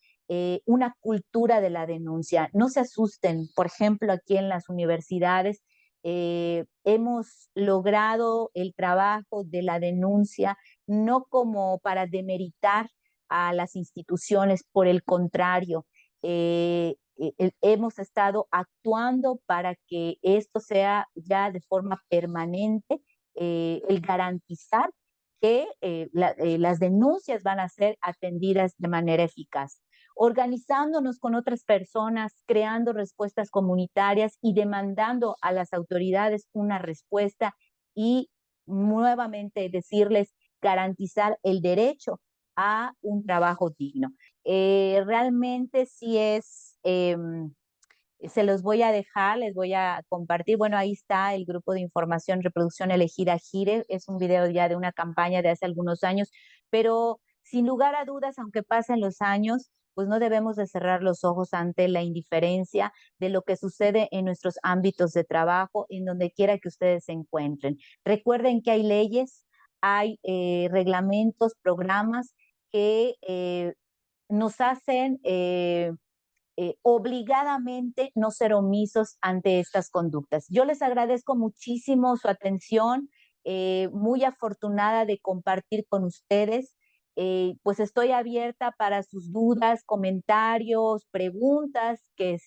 una cultura de la denuncia. No se asusten, por ejemplo, aquí en las universidades hemos logrado el trabajo de la denuncia, no como para demeritar a las instituciones, por el contrario, hemos estado actuando para que esto sea ya de forma permanente, el garantizar que las denuncias van a ser atendidas de manera eficaz, organizándonos con otras personas, creando respuestas comunitarias y demandando a las autoridades una respuesta y nuevamente decirles garantizar el derecho a un trabajo digno. Realmente sí se los voy a dejar, les voy a compartir. Bueno, ahí está el grupo de información Reproducción Elegida Gire. Es un video ya de una campaña de hace algunos años, pero Sin lugar a dudas, aunque pasen los años, pues no debemos de cerrar los ojos ante la indiferencia de lo que sucede en nuestros ámbitos de trabajo, en donde quiera que ustedes se encuentren. Recuerden que hay leyes, hay reglamentos, programas que nos hacen obligadamente no ser omisos ante estas conductas. Yo les agradezco muchísimo su atención, muy afortunada de compartir con ustedes. Pues estoy abierta para sus dudas, comentarios, preguntas, que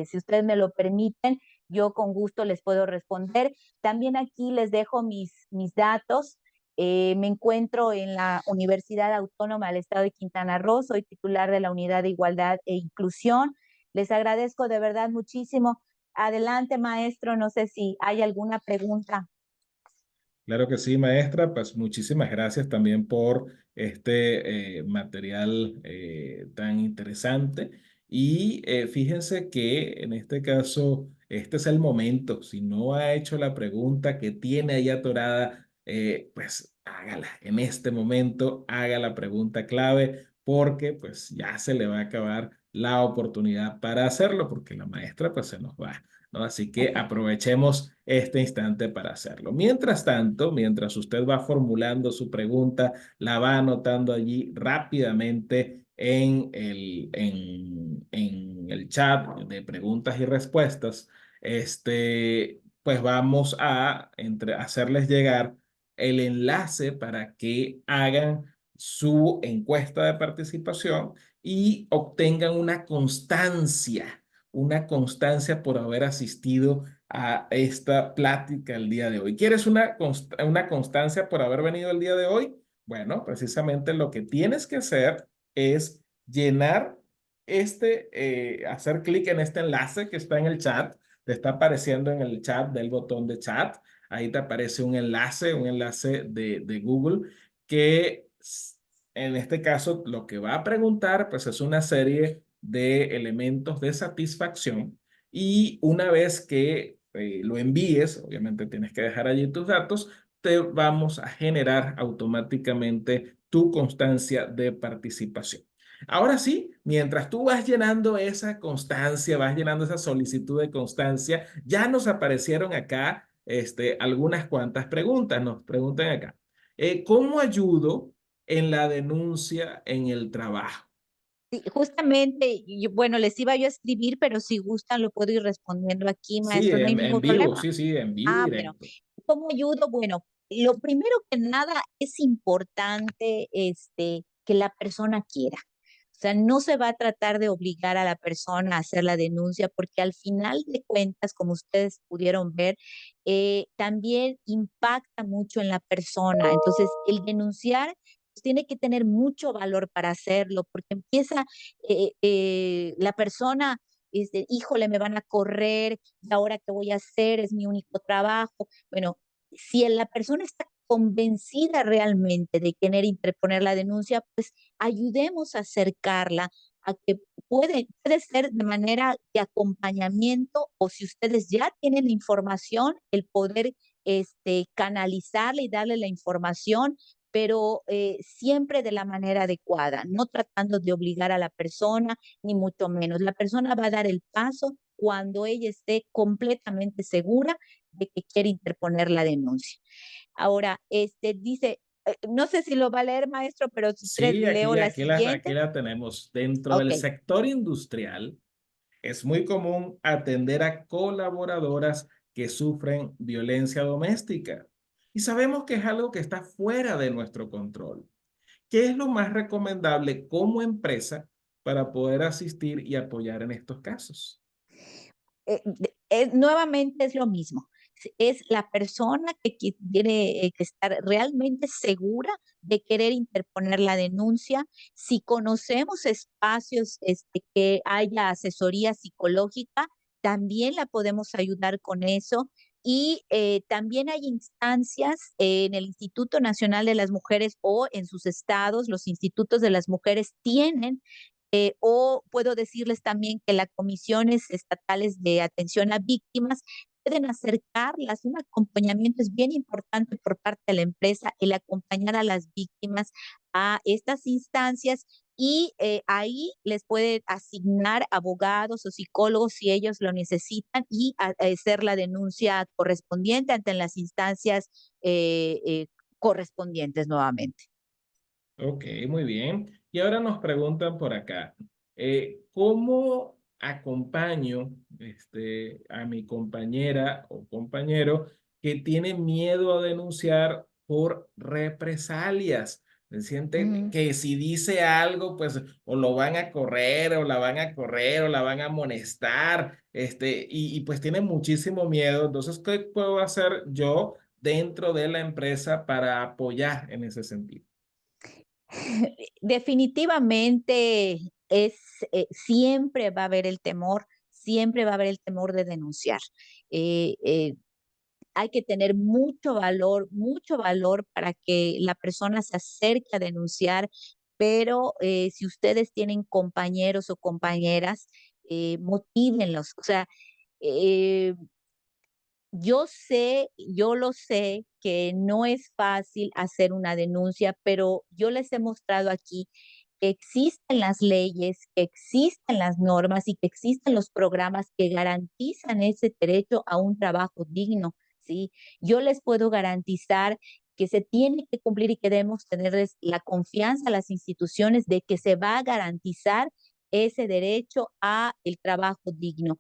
si ustedes me lo permiten, yo con gusto les puedo responder. También aquí les dejo mis datos. Me encuentro en la Universidad Autónoma del Estado de Quintana Roo, soy titular de la Unidad de Igualdad e Inclusión. Les agradezco de verdad muchísimo. Adelante, maestro, no sé si hay alguna pregunta. Claro que sí, maestra. Pues muchísimas gracias también por este material tan interesante. Y fíjense que en este caso, este es el momento. Si no ha hecho la pregunta que tiene ahí atorada, pues hágala. En este momento, haga la pregunta clave porque pues ya se le va a acabar la oportunidad para hacerlo porque la maestra pues se nos va. ¿No? Así que aprovechemos este instante para hacerlo. Mientras tanto, mientras usted va formulando su pregunta, la va anotando allí rápidamente en el chat de preguntas y respuestas, pues vamos a hacerles llegar el enlace para que hagan su encuesta de participación y obtengan una constancia por haber asistido a esta plática el día de hoy. ¿Quieres una constancia por haber venido el día de hoy? Bueno, precisamente lo que tienes que hacer es llenar hacer clic en este enlace que está en el chat. Te está apareciendo en el chat del botón de chat. Ahí te aparece un enlace de Google que en este caso lo que va a preguntar pues es una serie de elementos de satisfacción y una vez que lo envíes, obviamente tienes que dejar allí tus datos, te vamos a generar automáticamente tu constancia de participación. Ahora sí, mientras tú vas llenando esa constancia, vas llenando esa solicitud de constancia, ya nos aparecieron acá algunas cuantas preguntas. Nos preguntan acá, ¿cómo ayudo en la denuncia en el trabajo? Sí, justamente, bueno, les iba yo a escribir, pero si gustan lo puedo ir respondiendo aquí, Sí, maestro, no hay en ningún vivo, problema. sí, sí, en vivo y Bueno, directo. ¿cómo ayudo? Bueno, lo primero que nada es importante, que la persona quiera. O sea, no se va a tratar de obligar a la persona a hacer la denuncia, porque al final de cuentas, como ustedes pudieron ver, también impacta mucho en la persona. Entonces, el denunciar pues, tiene que tener mucho valor para hacerlo, porque empieza la persona híjole, me van a correr, ¿y ahora qué voy a hacer? Es mi único trabajo. Bueno, si la persona está convencida realmente de querer interponer la denuncia, pues ayudemos a acercarla a que puede ser de manera de acompañamiento o si ustedes ya tienen la información, el poder canalizarle y darle la información, pero siempre de la manera adecuada, no tratando de obligar a la persona, ni mucho menos. La persona va a dar el paso cuando ella esté completamente segura de que quiere interponer la denuncia. Ahora, dice, no sé si lo va a leer, maestro, pero si quieres Sí, leo la aquí siguiente. la tenemos. Dentro Ok. del sector industrial, es muy común atender a colaboradoras que sufren violencia doméstica. Y sabemos que es algo que está fuera de nuestro control. ¿Qué es lo más recomendable como empresa para poder asistir y apoyar en estos casos? Nuevamente es lo mismo. Es la persona que tiene que estar realmente segura de querer interponer la denuncia. Si conocemos espacios que haya asesoría psicológica, también la podemos ayudar con eso. Y también hay instancias en el Instituto Nacional de las Mujeres o en sus estados, los institutos de las mujeres tienen o puedo decirles también que las comisiones estatales de atención a víctimas pueden acercarlas. Un acompañamiento es bien importante por parte de la empresa, el acompañar a las víctimas a estas instancias y ahí les puede asignar abogados o psicólogos si ellos lo necesitan y hacer la denuncia correspondiente ante las instancias correspondientes nuevamente. Ok, muy bien. Y ahora nos preguntan por acá, ¿cómo acompaño a mi compañera o compañero que tiene miedo a denunciar por represalias? Se siente Mm. que si dice algo, pues o lo van a correr, o la van a correr, o la van a amonestar, y pues tiene muchísimo miedo. Entonces, ¿qué puedo hacer yo dentro de la empresa para apoyar en ese sentido? Definitivamente es, siempre va a haber el temor, siempre va a haber el temor de denunciar. Eh, eh, Hay que tener mucho valor para que la persona se acerque a denunciar, pero si ustedes tienen compañeros o compañeras, motívenlos. O sea, eh, yo lo sé que no es fácil hacer una denuncia, pero yo les he mostrado aquí que existen las leyes, que existen las normas y que existen los programas que garantizan ese derecho a un trabajo digno, ¿sí? Yo les puedo garantizar que se tiene que cumplir y que debemos tenerles la confianza a las instituciones de que se va a garantizar ese derecho a el trabajo digno.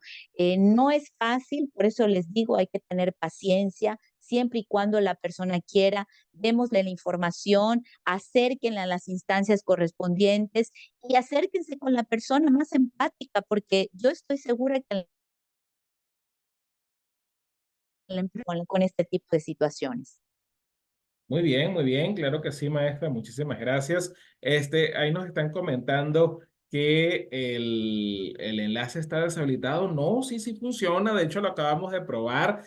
No es fácil, por eso les digo, hay que tener paciencia, siempre y cuando la persona quiera, démosle la información, acérquenla a las instancias correspondientes y acérquense con la persona más empática, porque yo estoy segura que con este tipo de situaciones. Muy bien, claro que sí, maestra, muchísimas gracias. Ahí nos están comentando que el enlace está deshabilitado. No, sí, sí funciona, de hecho lo acabamos de probar.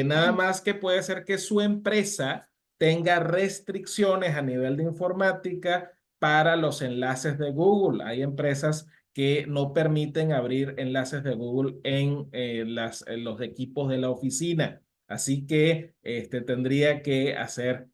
Nada más que puede ser que su empresa tenga restricciones a nivel de informática para los enlaces de Google. Hay empresas que no permiten abrir enlaces de Google en los equipos de la oficina. Así que tendría que hacer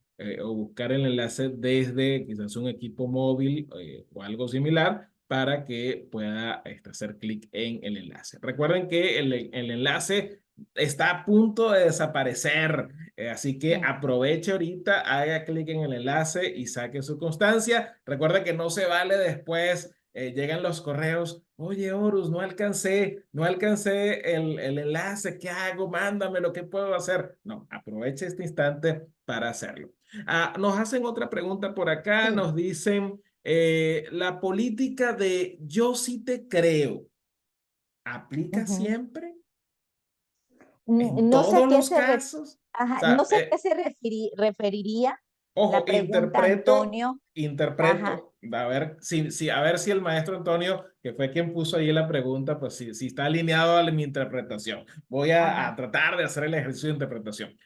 o buscar el enlace desde quizás un equipo móvil o algo similar para que pueda hacer clic en el enlace. Recuerden que el enlace está a punto de desaparecer, así que Mm. aproveche ahorita, haga clic en el enlace y saque su constancia. Recuerda que no se vale después. Llegan los correos, oye, Horus, no alcancé el enlace, ¿qué hago? Mándamelo, ¿qué puedo hacer? No, aproveche este instante para hacerlo. Nos hacen otra pregunta por acá, Sí. nos dicen, la política de yo sí te creo, ¿aplica Ujú. siempre? ¿En No sé a todos qué los casos? O ajá, no sea, sé a qué se referiría ojo, la pregunta, Antonio. Ajá, a ver a ver si el maestro Antonio, que fue quien puso ahí la pregunta, pues si está alineado a mi interpretación. Voy a ajá. tratar de hacer el ejercicio de interpretación.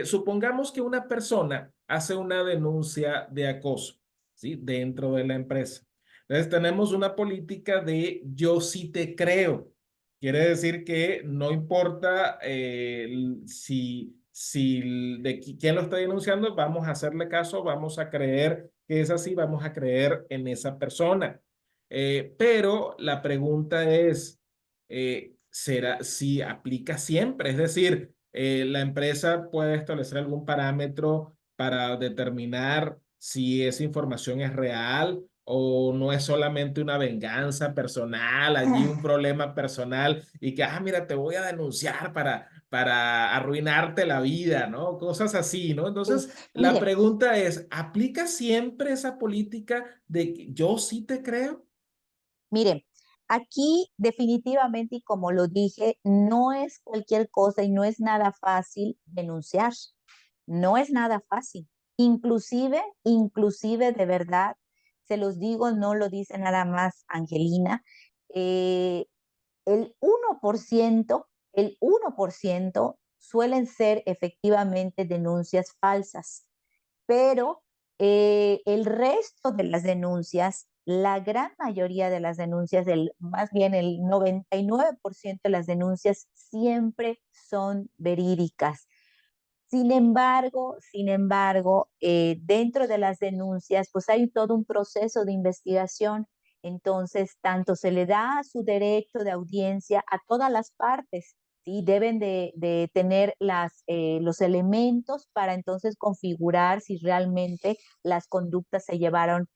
Supongamos que una persona hace una denuncia de acoso, ¿sí? Dentro de la empresa. Entonces tenemos una política de yo sí te creo. Quiere decir que no importa si quién lo está denunciando, vamos a hacerle caso, vamos a creer que es así, vamos a creer en esa persona. Pero la pregunta es, ¿será si aplica siempre? Es decir, la empresa puede establecer algún parámetro para determinar si esa información es real o no es solamente una venganza personal, allí un problema personal y que, mira, te voy a denunciar para arruinarte la vida, ¿no? Cosas así, ¿no? Sí, Entonces, la mire, pregunta es, ¿aplica siempre esa política de que yo sí te creo? mire, aquí definitivamente, y como lo dije, no es cualquier cosa y no es nada fácil denunciar. No es nada fácil. Inclusive de verdad, se los digo, no lo dice nada más Angelina, eh, el 1% suelen ser efectivamente denuncias falsas, pero el resto de las denuncias, la gran mayoría de las denuncias, más bien el 99% de las denuncias siempre son verídicas. Dentro de las denuncias, pues hay todo un proceso de investigación. Entonces, tanto se le da su derecho de audiencia a todas las partes, ¿sí? Deben de tener los elementos para entonces configurar si realmente las conductas se llevaron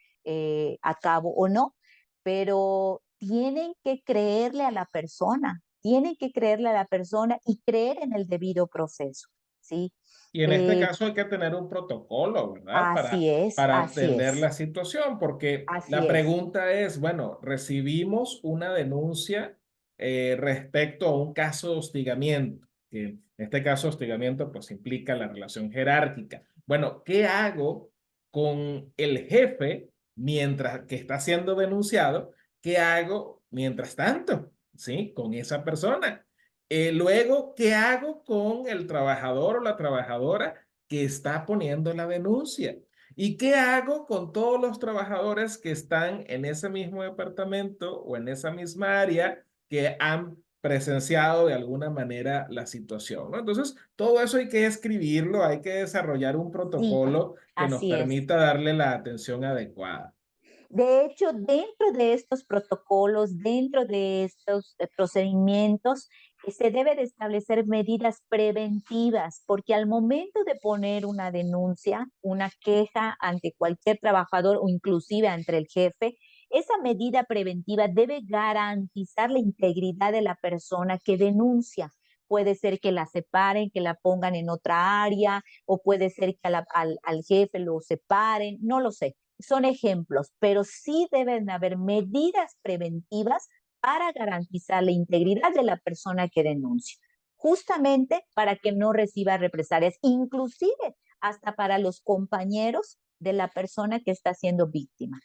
a cabo o no. Pero tienen que creerle a la persona, tienen que creerle a la persona y creer en el debido proceso, ¿sí? Y en este Eh, caso hay que tener un protocolo, ¿verdad? Así es, Para así atender es, la situación, porque así la es. pregunta es, bueno, recibimos una denuncia respecto a un caso de hostigamiento, que en este caso hostigamiento pues implica la relación jerárquica. Bueno, ¿qué hago con el jefe mientras que está siendo denunciado? ¿Qué hago mientras tanto? ¿Sí? Con esa persona. Luego, ¿qué hago con el trabajador o la trabajadora que está poniendo la denuncia? ¿Y qué hago con todos los trabajadores que están en ese mismo departamento o en esa misma área que han presenciado de alguna manera la situación, ¿no? Entonces, todo eso hay que escribirlo, hay que desarrollar un Sí, protocolo que nos así es. permita darle la atención adecuada. De hecho, dentro de estos protocolos, dentro de estos procedimientos, se debe de establecer medidas preventivas, porque al momento de poner una denuncia, una queja ante cualquier trabajador o inclusive ante el jefe, esa medida preventiva debe garantizar la integridad de la persona que denuncia. Puede ser que la separen, que la pongan en otra área, o puede ser que al jefe lo separen, no lo sé, son ejemplos, pero sí deben haber medidas preventivas para garantizar la integridad de la persona que denuncia, justamente para que no reciba represalias, inclusive hasta para los compañeros de la persona que está siendo víctima,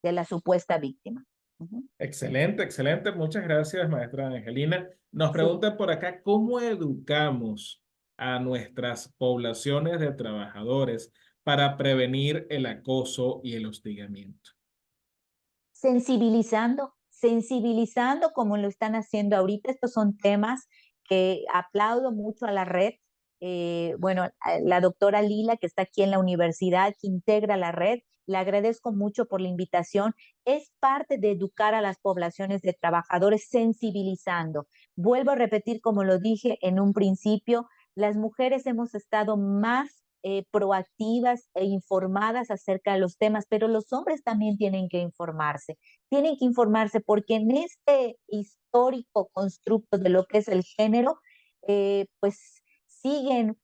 de la supuesta víctima. Ujú. Excelente, excelente. Muchas gracias, maestra Angelina. Nos Sí. preguntan por acá, ¿cómo educamos a nuestras poblaciones de trabajadores para prevenir el acoso y el hostigamiento? Sensibilizando como lo están haciendo ahorita. Estos son temas que aplaudo mucho a la red. Bueno, a la doctora Lila, que está aquí en la universidad, que integra la red, le agradezco mucho por la invitación. Es parte de educar a las poblaciones de trabajadores sensibilizando. Vuelvo a repetir, como lo dije en un principio, las mujeres hemos estado más proactivas e informadas acerca de los temas, pero los hombres también tienen que informarse porque en este histórico constructo de lo que es el género, pues siguen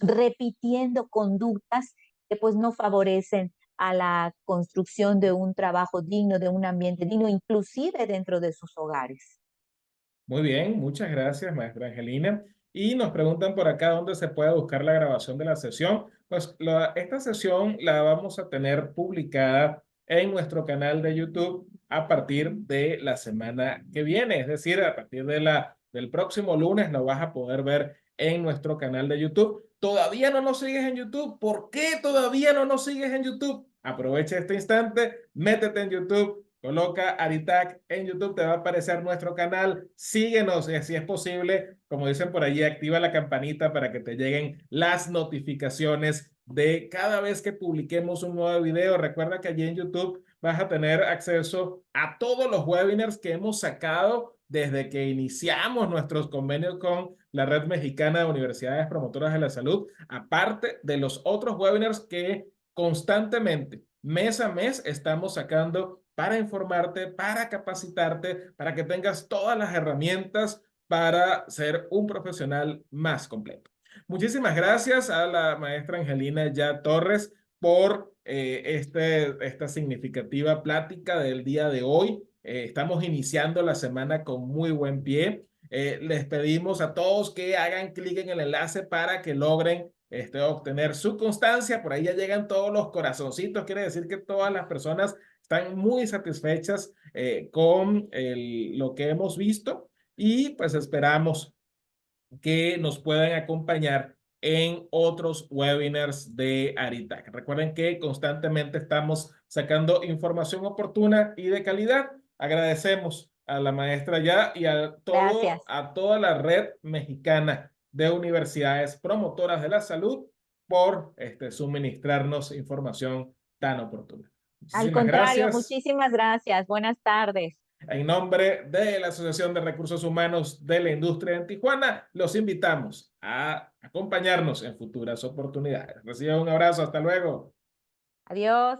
repitiendo conductas que pues no favorecen a la construcción de un trabajo digno, de un ambiente digno, inclusive dentro de sus hogares. Muy bien, muchas gracias, maestra Angelina. Y nos preguntan por acá dónde se puede buscar la grabación de la sesión. Pues esta sesión la vamos a tener publicada en nuestro canal de YouTube a partir de la semana que viene. Es decir, a partir de del próximo lunes lo vas a poder ver en nuestro canal de YouTube. ¿Todavía no nos sigues en YouTube? ¿Por qué todavía no nos sigues en YouTube? Aprovecha este instante, métete en YouTube. Coloca Aritac en YouTube, te va a aparecer nuestro canal. Síguenos y si es posible, como dicen por allí, activa la campanita para que te lleguen las notificaciones de cada vez que publiquemos un nuevo video. Recuerda que allí en YouTube vas a tener acceso a todos los webinars que hemos sacado desde que iniciamos nuestros convenios con la Red Mexicana de Universidades Promotoras de la Salud, aparte de los otros webinars que constantemente, mes a mes, estamos sacando para informarte, para capacitarte, para que tengas todas las herramientas para ser un profesional más completo. Muchísimas gracias a la maestra Angelina Ya Torres por esta significativa plática del día de hoy. Estamos iniciando la semana con muy buen pie. Les pedimos a todos que hagan clic en el enlace para que logren obtener su constancia. Por ahí ya llegan todos los corazoncitos. Quiere decir que todas las personas están muy satisfechas con lo que hemos visto y pues esperamos que nos puedan acompañar en otros webinars de Aritac. Recuerden que constantemente estamos sacando información oportuna y de calidad. Agradecemos a la maestra Ya y Gracias. a toda la red mexicana de universidades promotoras de la salud por suministrarnos información tan oportuna. Al Muchísimas contrario, gracias. muchísimas gracias. Buenas tardes. En nombre de la Asociación de Recursos Humanos de la Industria en Tijuana, los invitamos a acompañarnos en futuras oportunidades. Reciban un abrazo, hasta luego. Adiós.